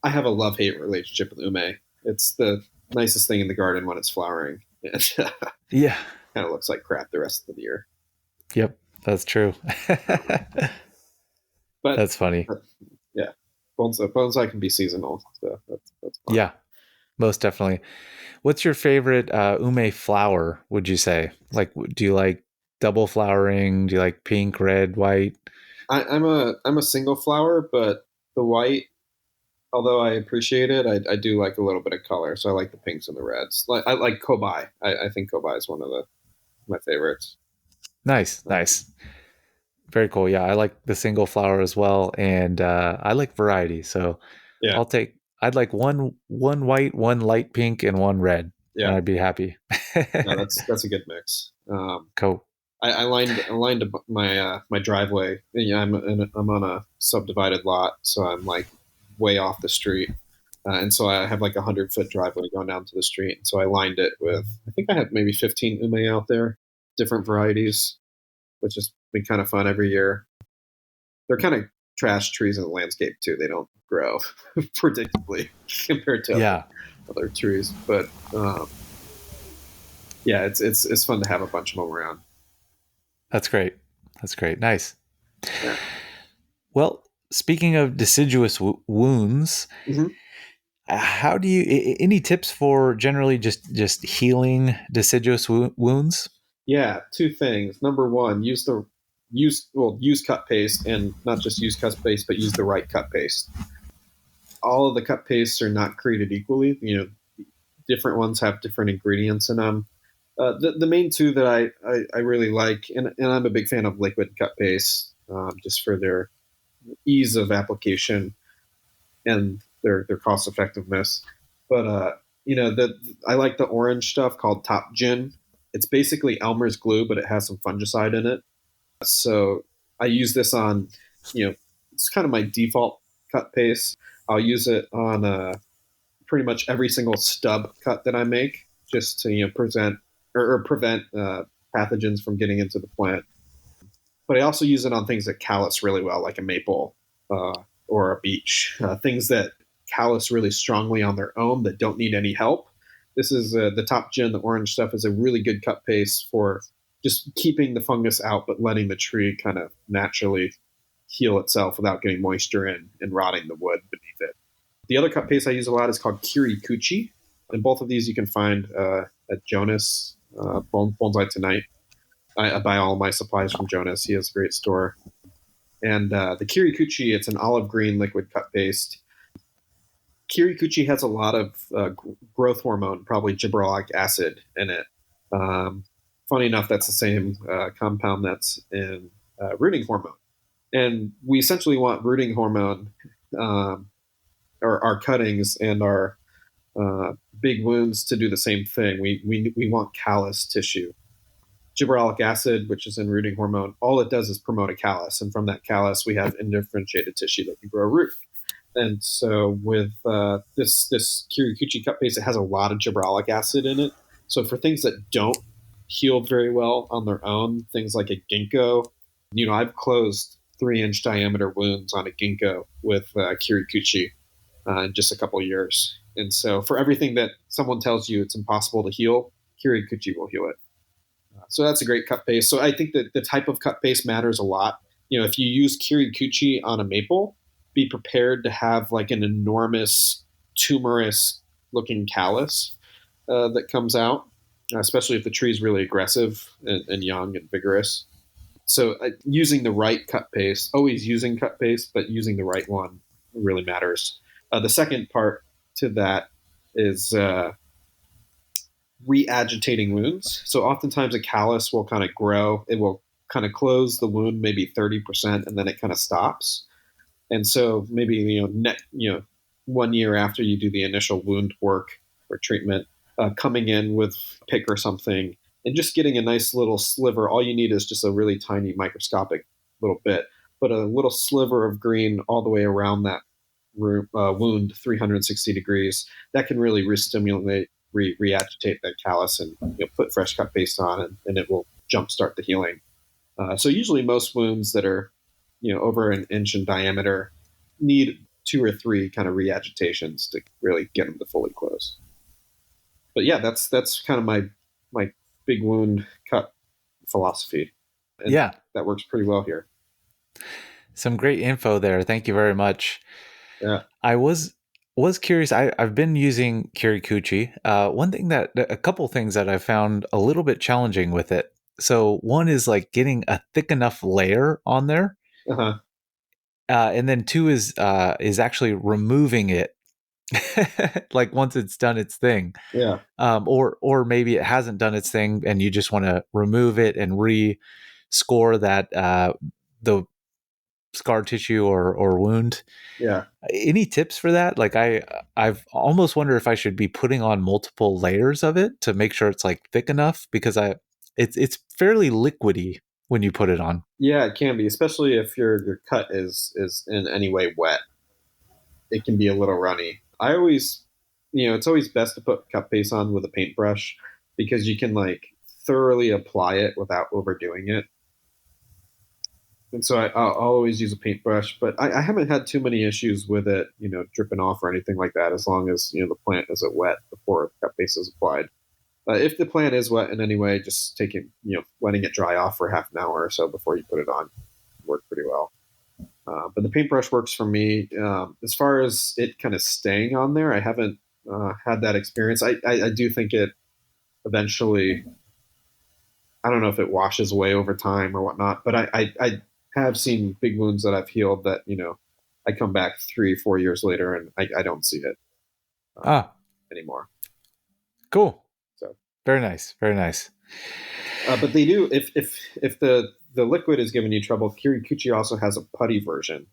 have a love-hate relationship with ume. It's the nicest thing in the garden when it's flowering. And Yeah. kind of looks like crap the rest of the year. Yep, that's true. But That's funny. yeah, bonsai can be seasonal, so that's fun. Yeah, most definitely. What's your favorite ume flower, would you say? Like, do you like double flowering? Do you like pink, red, white? I'm a single flower, but the white, although I appreciate it, I do like a little bit of color. So I like the pinks and the reds. Like I like Kobai. I think Kobai is one of my favorites. Nice. Very cool. Yeah, I like the single flower as well, and I like variety. So Yeah, I'd like one white, one light pink, and one red, and yeah. I'd be happy. No, that's a good mix. Cool. I lined my driveway. I'm on a subdivided lot, so I'm like way off the street, and so I have like 100-foot driveway going down to the street. So I lined it with, I think I have maybe 15 ume out there, different varieties, which has been kind of fun every year. They're kind of trash trees in the landscape too. They don't grow predictably compared to other trees, but yeah, it's fun to have a bunch of them around. That's great. Nice. Yeah. Well, speaking of deciduous wounds, Mhm. how do you? Any tips for generally just healing deciduous wounds? Yeah, two things. Number one, use cut paste, and not just use cut paste, but use the right cut paste. All of the cut pastes are not created equally. Different ones have different ingredients in them. The main two that I really like, and I'm a big fan of liquid cut paste, just for their ease of application and their cost effectiveness. But I like the orange stuff called Top Gin. It's basically Elmer's glue, but it has some fungicide in it. So I use this on, it's kind of my default cut paste. I'll use it on pretty much every single stub cut that I make, just to prevent pathogens from getting into the plant. But I also use it on things that callus really well, like a maple or a beech, things that callus really strongly on their own that don't need any help. This is the Top Gin, the orange stuff, is a really good cut paste for just keeping the fungus out, but letting the tree kind of naturally heal itself without getting moisture in and rotting the wood beneath it. The other cut paste I use a lot is called Kirikuchi, and both of these you can find at Jonas, Bonsai Tonight. I buy all my supplies from Jonas. He has a great store. And the Kirikuchi, it's an olive green liquid cut paste. Kirikuchi has a lot of growth hormone, probably gibberellic acid, in it. Funny enough, that's the same compound that's in rooting hormone. And we essentially want rooting hormone, or our cuttings and our big wounds, to do the same thing. We want callus tissue. Gibberellic acid, which is in rooting hormone, all it does is promote a callus. And from that callus, we have indifferentiated tissue that can grow root. And so with this Kirikuchi cut paste, it has a lot of gibberellic acid in it. So for things that don't heal very well on their own, things like a ginkgo, I've closed 3-inch diameter wounds on a ginkgo with Kirikuchi in just a couple of years. And so for everything that someone tells you it's impossible to heal, Kirikuchi will heal it. So that's a great cut paste. So I think that the type of cut paste matters a lot. If you use Kirikuchi on a maple, be prepared to have like an enormous tumorous looking callus that comes out, especially if the tree is really aggressive and young and vigorous. So using the right cut paste, always using cut paste, but using the right one really matters. The second part to that is re-agitating wounds. So oftentimes a callus will kind of grow. It will kind of close the wound maybe 30%, and then it kind of stops. And so maybe 1 year after you do the initial wound work or treatment, coming in with a pick or something and just getting a nice little sliver. All you need is just a really tiny microscopic little bit, but a little sliver of green all the way around that wound 360 degrees. That can really re-stimulate, re-agitate that callus, and put fresh cut paste on, and it will jumpstart the healing. So usually most wounds that are over an inch in diameter need 2 or 3 kind of re-agitations to really get them to fully close. But yeah, that's kind of my big wound cut philosophy. And yeah, that works pretty well here. some great info there. Thank you very much. Yeah, I was curious. I've been using Kirikuchi. A couple things that I found a little bit challenging with it. So one is like getting a thick enough layer on there, uh-huh. And then 2 is actually removing it, like once it's done its thing. Yeah, or maybe it hasn't done its thing, and you just want to remove it and re-score that the scar tissue or wound. yeah. Any tips for that? Like I've almost wonder if I should be putting on multiple layers of it to make sure it's like thick enough, because it's fairly liquidy when you put it on. Yeah, it can be, especially if your cut is in any way wet. It can be a little runny. I always, it's always best to put cut paste on with a paintbrush, because you can like thoroughly apply it without overdoing it. And so I'll always use a paintbrush, but I haven't had too many issues with it, dripping off or anything like that, as long as the plant isn't wet before cut paste is applied. If the plant is wet in any way, just letting it dry off for half an hour or so before you put it on work pretty well. But the paintbrush works for me. As far as it kind of staying on there, I haven't had that experience. I do think it eventually, I don't know if it washes away over time or whatnot, but I have seen big wounds that I've healed that, I come back 3-4 years later and I don't see it anymore. Cool. So very nice. Very nice. But they do, if the liquid is giving you trouble, Kirikuchi also has a putty version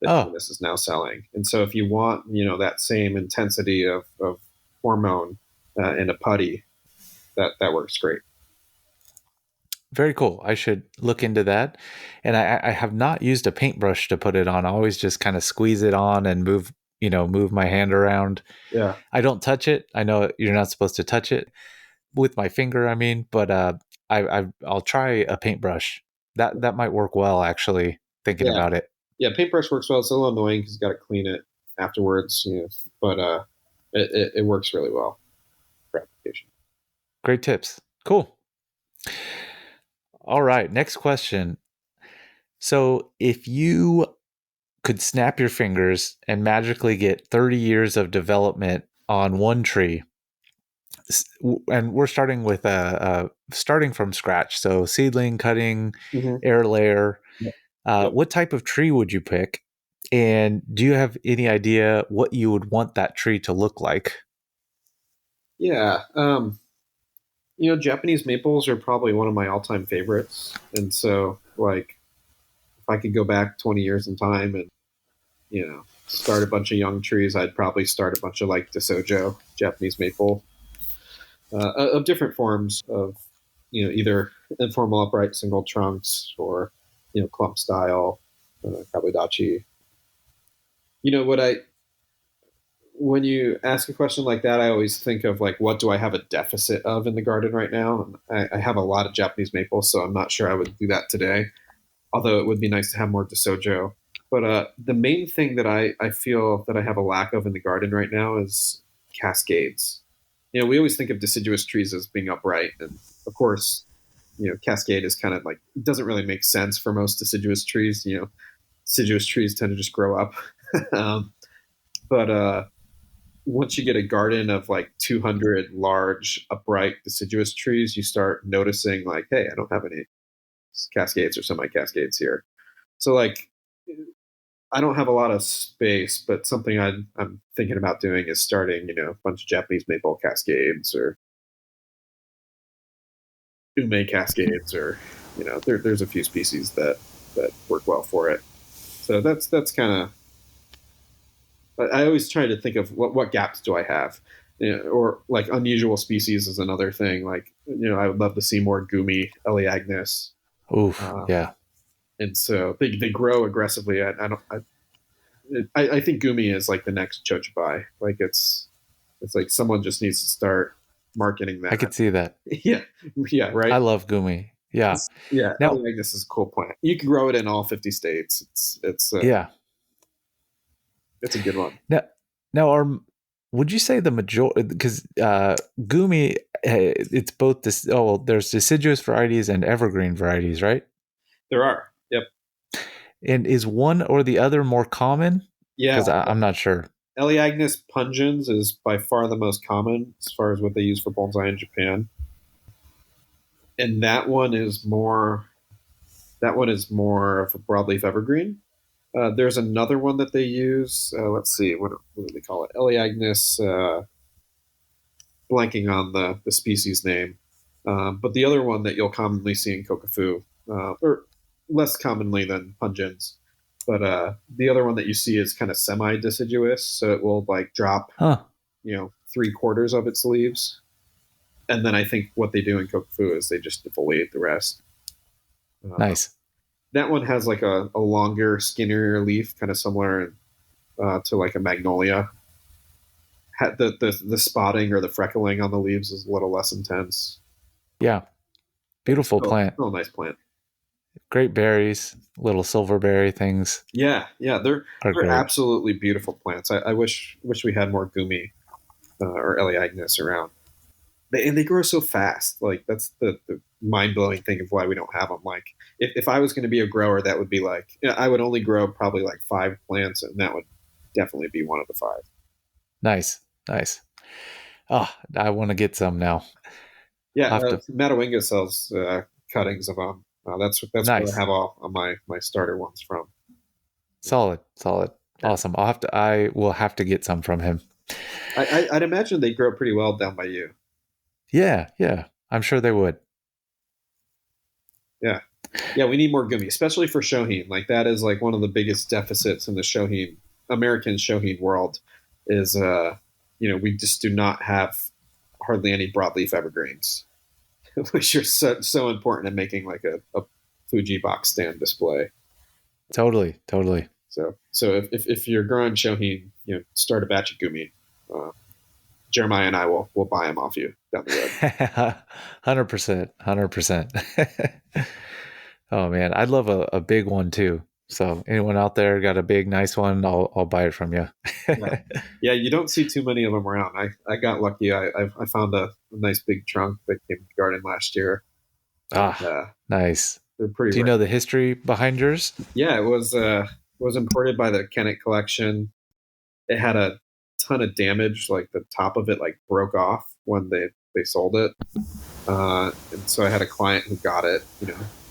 that this is now selling. And so if you want, that same intensity of hormone in a putty, that works great. Very cool. I should look into that. And I have not used a paintbrush to put it on. I always just kind of squeeze it on and move my hand around. Yeah. I don't touch it. I know you're not supposed to touch it with my finger, but I'll try a paintbrush. That might work well, actually, thinking about it. Yeah, paintbrush works well. It's a little annoying because you got to clean it afterwards, but it works really well for application. Great tips. Cool. All right, next question. So if you could snap your fingers and magically get 30 years of development on one tree, and we're starting with starting from scratch, so seedling, cutting, air layer. What type of tree would you pick? And do you have any idea what you would want that tree to look like? Yeah. Japanese maples are probably one of my all-time favorites. And so, like, if I could go back 20 years in time and, start a bunch of young trees, I'd probably start a bunch of, like, Deciduous, Japanese maple, of different forms of, either informal upright single trunks or, clump style, kabudachi. what when you ask a question like that, I always think of like, what do I have a deficit of in the garden right now? And I have a lot of Japanese maples, so I'm not sure I would do that today. Although it would be nice to have more Desojo. But the main thing that I feel that I have a lack of in the garden right now is cascades. We always think of deciduous trees as being upright, and of course, cascade is kind of like, it doesn't really make sense for most deciduous trees. Deciduous trees tend to just grow up. But once you get a garden of like 200 large upright deciduous trees, you start noticing like, hey, I don't have any cascades or semi-cascades here. So like, I don't have a lot of space, but something I'm thinking about doing is starting, a bunch of Japanese maple cascades or ume cascades, or there's a few species that work well for it. So that's kind of. I always try to think of what gaps do I have, or like unusual species is another thing. Like I would love to see more gumi Eleagnis. Oof, yeah. And so they grow aggressively. I think gumi is like the next chochibai. Like it's like someone just needs to start marketing that. I could see that. Yeah, right. I love gumi. Yeah. Yeah, Now, Eleagnis is a cool plant. You can grow it in all 50 states. It's yeah. It's a good one. Now, would you say the majority? Because gumi, it's both this. Oh, well, there's deciduous varieties and evergreen varieties, right? There are. Yep. And is one or the other more common? Yeah, because I'm not sure. Eleagnis pungens is by far the most common as far as what they use for bonsai in Japan, and that one is more. That one is more of a broadleaf evergreen. There's another one that they use. Let's see, what do they call it? Eleagnis. Blanking on the species name, but the other one that you'll commonly see in Kokufu, or less commonly than pungens, but the other one that you see is kind of semi-deciduous, so it will like drop, 3/4 of its leaves, and then I think what they do in Kokufu is they just defoliate the rest. Nice. That one has like a longer, skinnier leaf, kind of similar to like a magnolia. The spotting or the freckling on the leaves is a little less intense. Yeah. Beautiful plant. Oh, nice plant. Great berries, little silverberry things. Yeah, they're absolutely beautiful plants. I wish we had more gumi or Eleagnis around. They grow so fast. Like that's the mind blowing thing of why we don't have them. Like if I was going to be a grower, that would be like I would only grow probably like 5 plants, and that would definitely be one of the 5. Nice. Oh, I want to get some now. Yeah, Matawinga sells cuttings of them. That's nice. where I have all of my starter ones from. Solid. Awesome. I will have to get some from him. I'd imagine they grow pretty well down by you. Yeah. I'm sure they would. Yeah, we need more gumi, especially for shohin. Like that is like one of the biggest deficits in the American shohin world. Is we just do not have hardly any broadleaf evergreens, which are so important in making like a Fuji box stand display. Totally. So if you're growing shohin, start a batch of gumi. Jeremiah and I will buy them off you down the road. 100%. Oh man, I'd love a big one too. So anyone out there got a big, nice one, I'll buy it from you. Yeah, you don't see too many of them around. I got lucky. I found a nice big trunk that came to the garden last year. Nice. They're pretty. Do you know the history behind yours? Yeah, it was imported by the Kennett collection. It had a ton of damage, like the top of it like broke off when they sold it. And so I had a client who got it.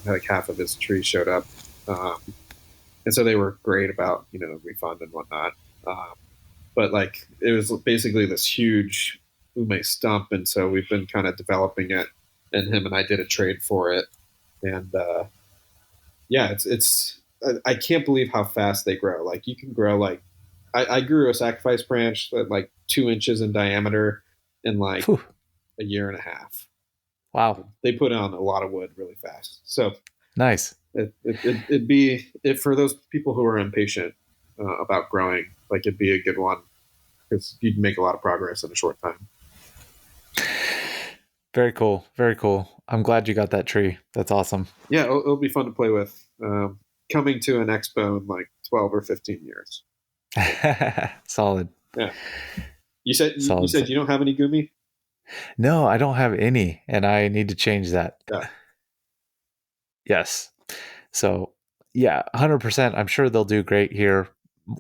Like half of his tree showed up. And so they were great about, refund and whatnot. But like, it was basically this huge ume stump. And so we've been kind of developing it, and him and I did a trade for it. And I can't believe how fast they grow. Like you can grow like, I grew a sacrifice branch that like 2 inches in diameter in like a year and a half. Wow. They put on a lot of wood really fast. So nice. It'd be for those people who are impatient about growing. like it'd be a good one because you'd make a lot of progress in a short time. Very cool. Very cool. I'm glad you got that tree. That's awesome. Yeah, it'll be fun to play with. Coming to an expo in like 12 or 15 years. Solid. Yeah. You said Solid. you don't have any gumi? No, I don't have any, and I need to change that. Yeah. Yes. So, yeah, 100%. I'm sure they'll do great here.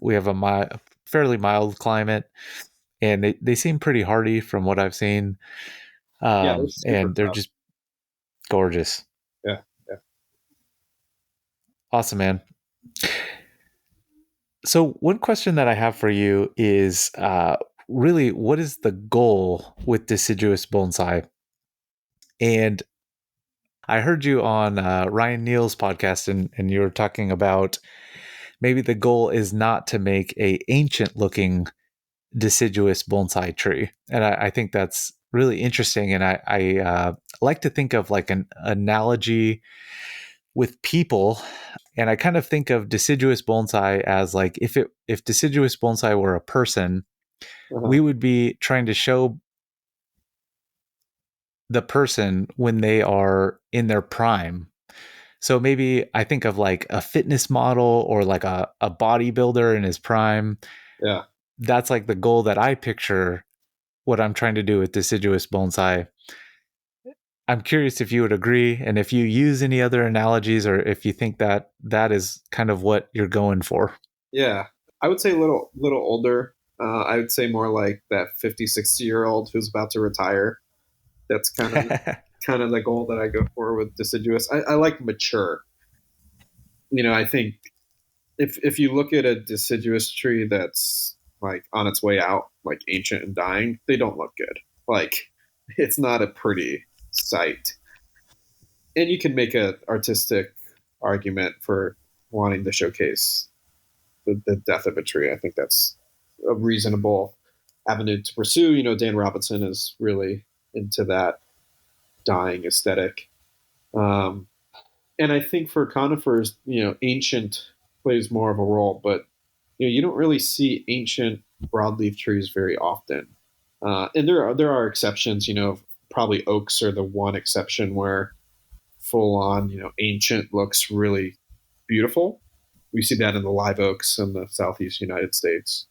We have a fairly mild climate, and they seem pretty hardy from what I've seen. Yeah, they're super and they're tough. just gorgeous. Yeah. Awesome, man. So, one question that I have for you is really, what is the goal with deciduous bonsai? And I heard you on Ryan Neal's podcast, and you were talking about maybe the goal is not to make a ancient looking deciduous bonsai tree. And I think that's really interesting. And I like to think of like an analogy with people. And I kind of think of deciduous bonsai as like if deciduous bonsai were a person, we would be trying to show the person when they are in their prime. So maybe I think of like a fitness model or like a bodybuilder in his prime. Yeah. That's like the goal that I picture what I'm trying to do with deciduous bonsai. I'm curious if you would agree and if you use any other analogies or if you think that that is kind of what you're going for. Yeah. I would say a little older. I would say more like that 50, 60-year-old who's about to retire. That's kind of the goal that I go for with deciduous. I like mature. I think if you look at a deciduous tree that's like on its way out, like ancient and dying, they don't look good. Like it's not a pretty sight. And you can make an artistic argument for wanting to showcase the death of a tree. I think that's a reasonable avenue to pursue. Dan Robinson is really into that dying aesthetic. And I think for conifers, ancient plays more of a role, but you don't really see ancient broadleaf trees very often. And there are exceptions. Probably oaks are the one exception where full on ancient looks really beautiful. We see that in the live oaks in the southeast United States.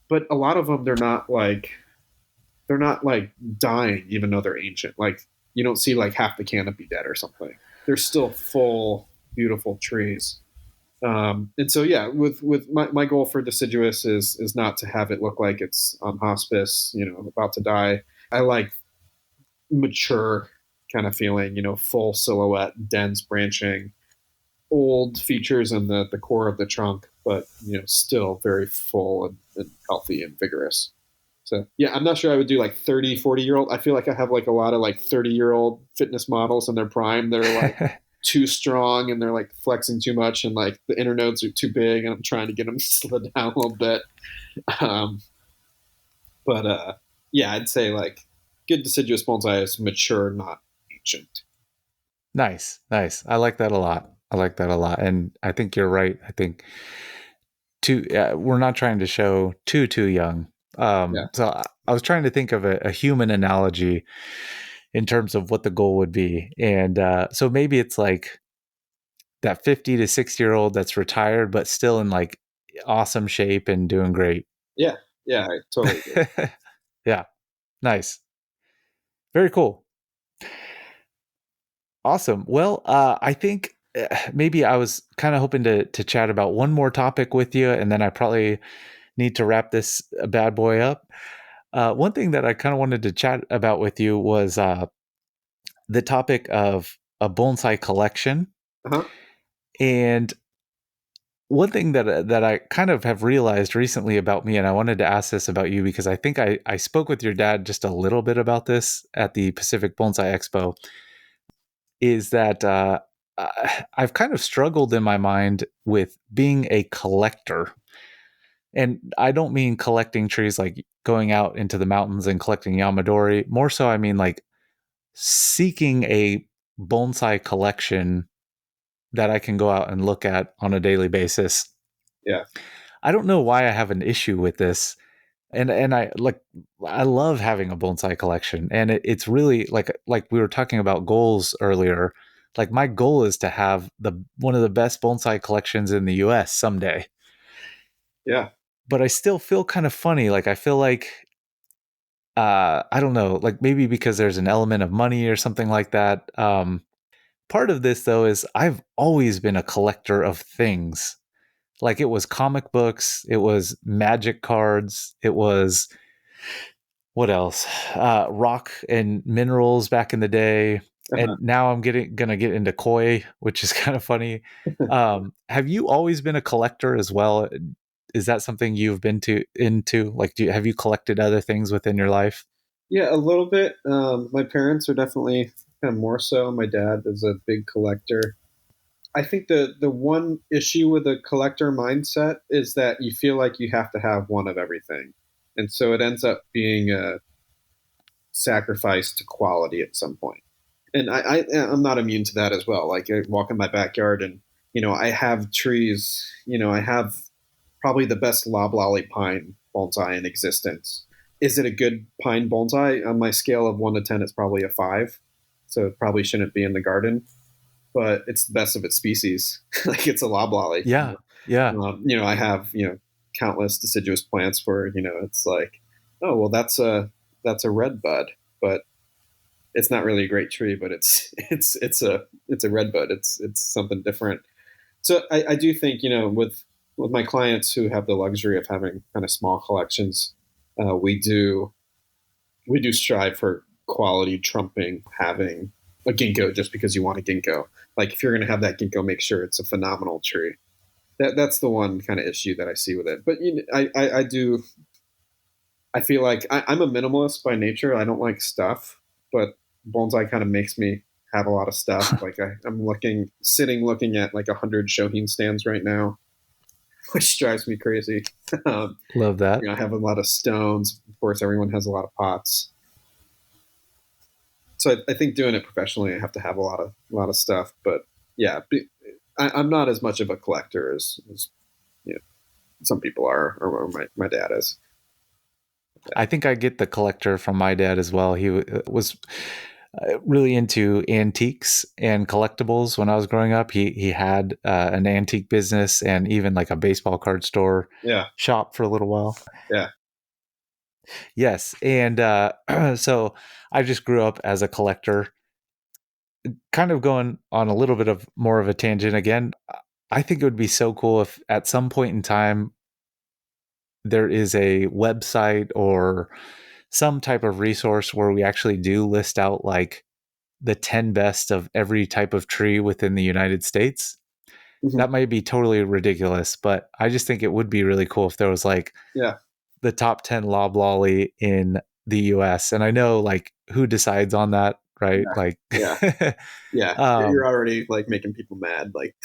But a lot of them, they're not like dying, even though they're ancient. Like you don't see like half the canopy dead or something. They're still full, beautiful trees. And so, yeah, with my goal for deciduous is not to have it look like it's on hospice, about to die. I like mature kind of feeling, full silhouette, dense branching, old features in the core of the trunk, but still very full and healthy and vigorous. So yeah, I'm not sure I would do like 30, 40-year-old. I feel like I have like a lot of like 30-year-old fitness models in their prime. They're like too strong and they're like flexing too much and like the internodes are too big and I'm trying to get them to slow down a little bit. Yeah, I'd say like good deciduous bonsai is mature, not ancient. Nice. I like that a lot. And I think you're right. I think we're not trying to show too young. So I was trying to think of a human analogy in terms of what the goal would be. And so maybe it's like that 50 to 60-year-old that's retired, but still in like awesome shape and doing great. Yeah, I totally agree. Yeah. Nice. Very cool. Awesome. Well, I think maybe I was kind of hoping to chat about one more topic with you, and then I probably need to wrap this bad boy up. One thing that I kind of wanted to chat about with you was the topic of a bonsai collection. Uh-huh. And one thing that I kind of have realized recently about me, and I wanted to ask this about you because I think I spoke with your dad just a little bit about this at the Pacific Bonsai Expo, is that I've kind of struggled in my mind with being a collector. And I don't mean collecting trees like going out into the mountains and collecting Yamadori. More so, I mean like seeking a bonsai collection that I can go out and look at on a daily basis. Yeah. I don't know why I have an issue with this. And I love having a bonsai collection, and it's really like we were talking about goals earlier. Like my goal is to have one of the best bonsai collections in the US someday. Yeah. But I still feel kind of funny. Like I feel like I don't know, like maybe because there's an element of money or something like that. Part of this though is I've always been a collector of things. Like it was comic books, it was magic cards, it was what else? Rock and minerals back in the day. And now I'm gonna get into koi, which is kind of funny. Have you always been a collector as well? Is that something you've been into? Like, have you collected other things within your life? Yeah, a little bit. My parents are definitely kind of more so. My dad is a big collector. I think the one issue with a collector mindset is that you feel like you have to have one of everything, and so it ends up being a sacrifice to quality at some point. And I'm not immune to that as well. Like I walk in my backyard and I have trees. I have probably the best loblolly pine bonsai in existence. Is it a good pine bonsai? On my scale of 1 to 10, it's probably a 5. So it probably shouldn't be in the garden, but it's the best of its species. Like it's a loblolly. Yeah, yeah. I have countless deciduous plants where it's like, oh well, that's a red bud, but it's not really a great tree, but it's a red bud. It's something different. So I do think with my clients who have the luxury of having kind of small collections, we do strive for quality trumping having a ginkgo just because you want a ginkgo. Like if you're going to have that ginkgo, make sure it's a phenomenal tree. That's the one kind of issue that I see with it. But I feel like I'm a minimalist by nature. I don't like stuff, but bonsai kind of makes me have a lot of stuff. Like I'm looking at like 100 Shohin stands right now, which drives me crazy. Love that. I have a lot of stones. Of course, everyone has a lot of pots. So I think doing it professionally, I have to have a lot of stuff. But yeah, I'm not as much of a collector as some people are, or my dad is. I think I get the collector from my dad as well. He was really into antiques and collectibles when I was growing up. He had an antique business and even like a baseball card store shop for a little while. Yeah. Yes. And so I just grew up as a collector. Kind of going on a little bit of more of a tangent again. I think it would be so cool if at some point in time there is a website or some type of resource where we actually do list out like the 10 best of every type of tree within the United States. Mm-hmm. That might be totally ridiculous, but I just think it would be really cool if there was like the top 10 loblolly in the US. And I know like who decides on that, right? You're already like making people mad. Like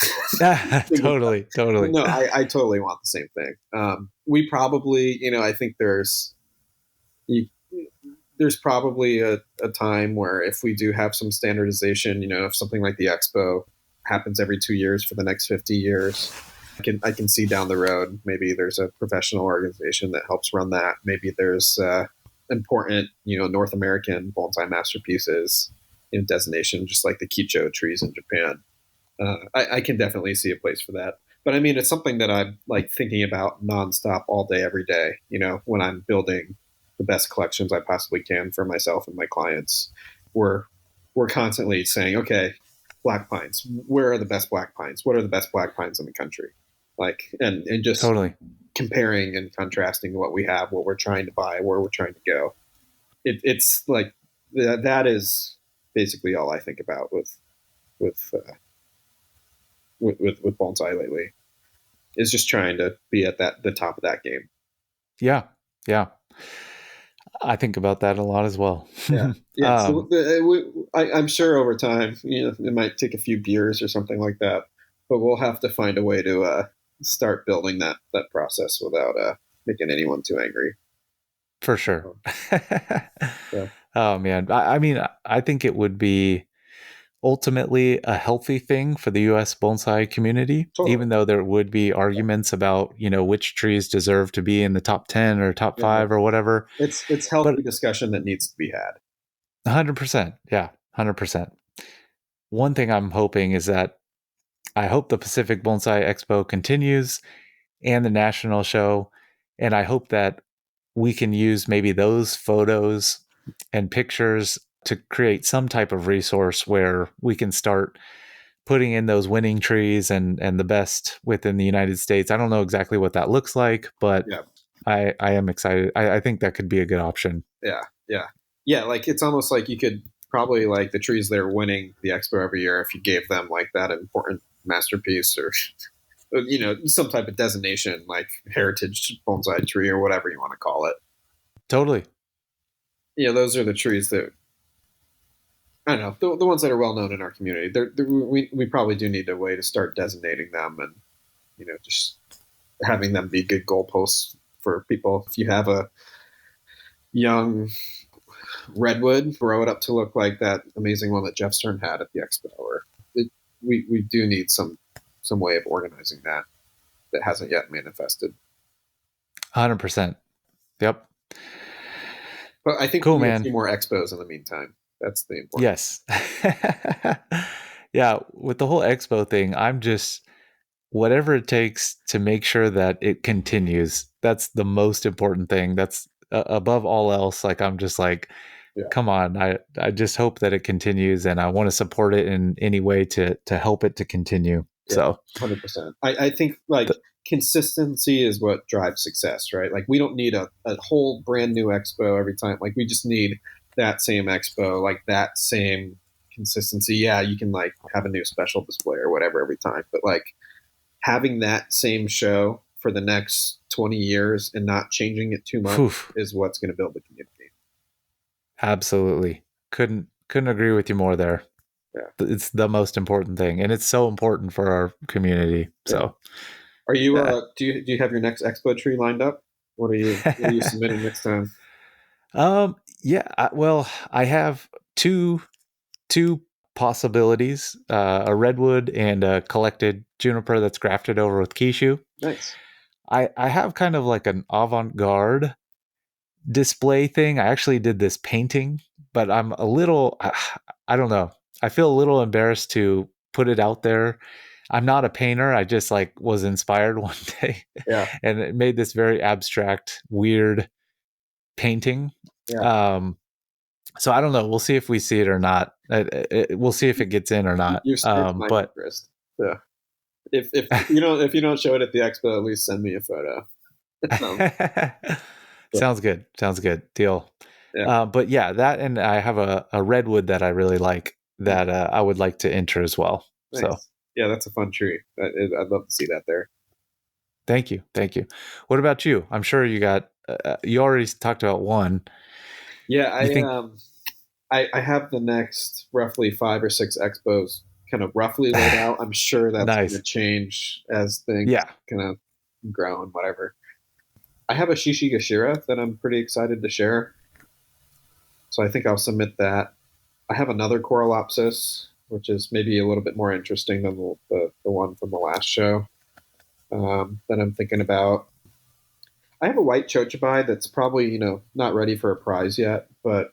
totally. No, I totally want the same thing. We probably, I think there's probably a time where if we do have some standardization, if something like the expo happens every 2 years for the next 50 years, I can see down the road, maybe there's a professional organization that helps run that. Maybe there's important, North American bonsai masterpieces designation, just like the Kicho trees in Japan. I can definitely see a place for that. But I mean, it's something that I'm like thinking about nonstop all day, every day, when I'm building the best collections I possibly can for myself and my clients. We're constantly saying, okay, black pines, where are the best black pines? What are the best black pines in the country? Like, and just totally comparing and contrasting what we have, what we're trying to buy, where we're trying to go. It's like, that is basically all I think about with bonsai lately, is just trying to be at the top of that game. Yeah. I think about that a lot as well. Yeah. So I'm sure over time, it might take a few beers or something like that, but we'll have to find a way to start building that process without making anyone too angry. For sure. Oh man, I mean, I think it would be ultimately a healthy thing for the US bonsai community, Totally. even though there would be arguments about, which trees deserve to be in the top 10 or top 5 or whatever. It's healthy But discussion that needs to be had. 100%. Yeah, 100%. One thing I'm hoping is that I hope the Pacific Bonsai Expo continues and the national show. And I hope that we can use maybe those photos and pictures to create some type of resource where we can start putting in those winning trees and the best within the United States. I don't know exactly what that looks like, but Yeah. I am excited. I think that could be a good option. Yeah. Like it's almost like you could probably like the trees that are winning the expo every year if you gave them like that important masterpiece or some type of designation like heritage bonsai tree or whatever you want to call it. Totally. Those are the trees that I don't know, the ones that are well known in our community. We probably do need a way to start designating them and just having them be good goalposts for people. If you have a young redwood, grow it up to look like that amazing one that Jeff Stern had at the expo. We do need some way of organizing that hasn't yet manifested. 100%. Yep. But I think cool, we need man. a few more expos in the meantime. That's the important. Yes. Yeah. With the whole expo thing, I'm just whatever it takes to make sure that it continues. That's the most important thing. That's above all else. Like, I'm just like, come on. I just hope that it continues, and I want to support it in any way to help it to continue. Yeah, so 100%. I think like consistency is what drives success, right? Like we don't need a whole brand new expo every time. Like we just need that same expo, like that same consistency. Yeah, you can like have a new special display or whatever every time, but like having that same show for the next 20 years and not changing it too much is what's going to build the community. Absolutely. Couldn't agree with you more there. Yeah. It's the most important thing, and it's so important for our community. So are you do you have your next expo tree lined up? What are you submitting next time? I have two possibilities, a redwood and a collected juniper that's grafted over with kishu. Nice. I have kind of like an avant-garde display thing. I actually did this painting, but I'm a little, I don't know. I feel a little embarrassed to put it out there. I'm not a painter. I just like was inspired one day and it made this very abstract, weird painting. Yeah. So I don't know. We'll see if we see it or not. We'll see if it gets in or not. You're my interest. Yeah. If you don't show it at the expo, at least send me a photo. Sounds good. Deal. Yeah. But yeah, that, and I have a redwood that I really like that I would like to enter as well. Nice. So yeah, that's a fun tree. I'd love to see that there. Thank you. What about you? I'm sure you got. You already talked about one. Yeah, I have the next roughly 5 or 6 expos kind of roughly laid out. I'm sure that's going to change as things kind of grow and whatever. I have a Shishigashira that I'm pretty excited to share. So I think I'll submit that. I have another Coralopsis, which is maybe a little bit more interesting than the one from the last show that I'm thinking about. I have a white Chochibai that's probably, not ready for a prize yet, but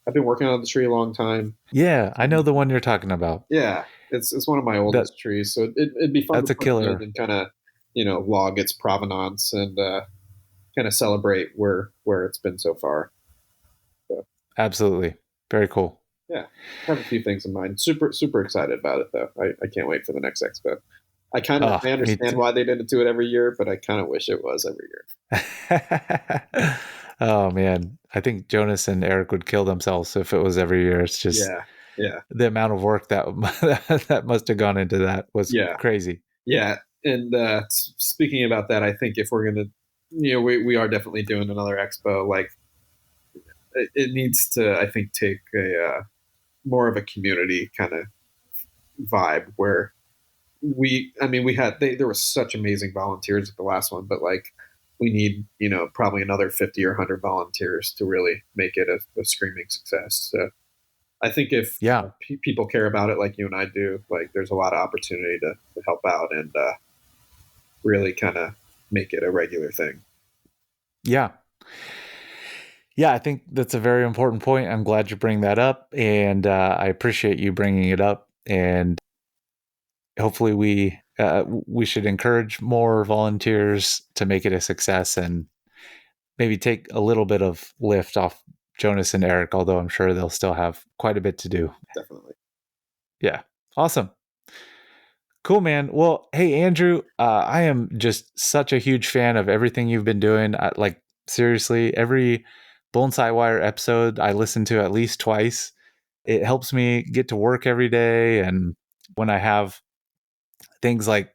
I've been working on the tree a long time. Yeah, I know the one you're talking about. Yeah, it's one of my oldest trees, so it'd be fun. That's to a killer. And kind of, log its provenance and kind of celebrate where it's been so far. So. Absolutely, very cool. Yeah, I have a few things in mind. Super excited about it though. I can't wait for the next expo. I understand why they didn't do it every year, but I kind of wish it was every year. Oh man, I think Jonas and Eric would kill themselves if it was every year. It's just the amount of work that must have gone into that was crazy. Yeah, and speaking about that, I think if we're gonna, we are definitely doing another expo. Like, it needs to, I think, take a more of a community kind of vibe where there were such amazing volunteers at the last one, but like we need, probably another 50 or 100 volunteers to really make it a screaming success. So I think if Yeah. people care about it like you and I do, like there's a lot of opportunity to help out and really kind of make it a regular thing. Yeah. Yeah, I think that's a very important point. I'm glad you bring that up, and I appreciate you bringing it up. And hopefully, we should encourage more volunteers to make it a success, and maybe take a little bit of lift off Jonas and Eric. Although I'm sure they'll still have quite a bit to do. Definitely. Yeah, awesome. Cool, man. Well, hey, Andrew, I am just such a huge fan of everything you've been doing. Like, seriously, every Bonsai Wire episode I listen to at least twice. It helps me get to work every day. And when I have things like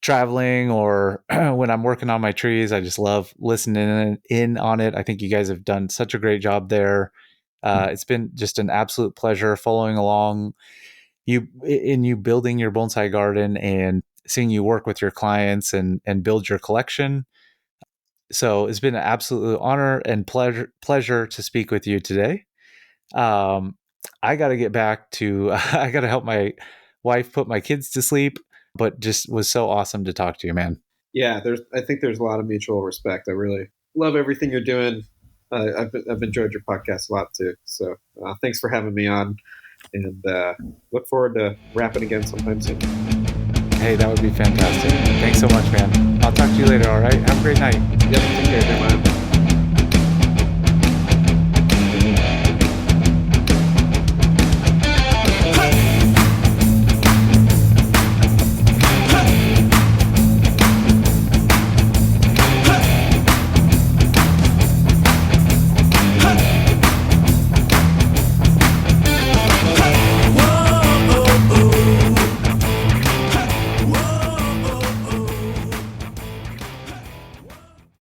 traveling or when I'm working on my trees, I just love listening in on it. I think you guys have done such a great job there. It's been just an absolute pleasure following along you building your bonsai garden and seeing you work with your clients and build your collection. So it's been an absolute honor and pleasure to speak with you today. I got to get back to, I got to help my wife put my kids to sleep, but just was so awesome to talk to you, man. Yeah, I think there's a lot of mutual respect. I really love everything you're doing. I've enjoyed your podcast a lot too. So thanks for having me on. And look forward to rapping again sometime soon. Hey, that would be fantastic. Thanks so much, man. I'll talk to you later, all right? Have a great night. Yep, take care, man.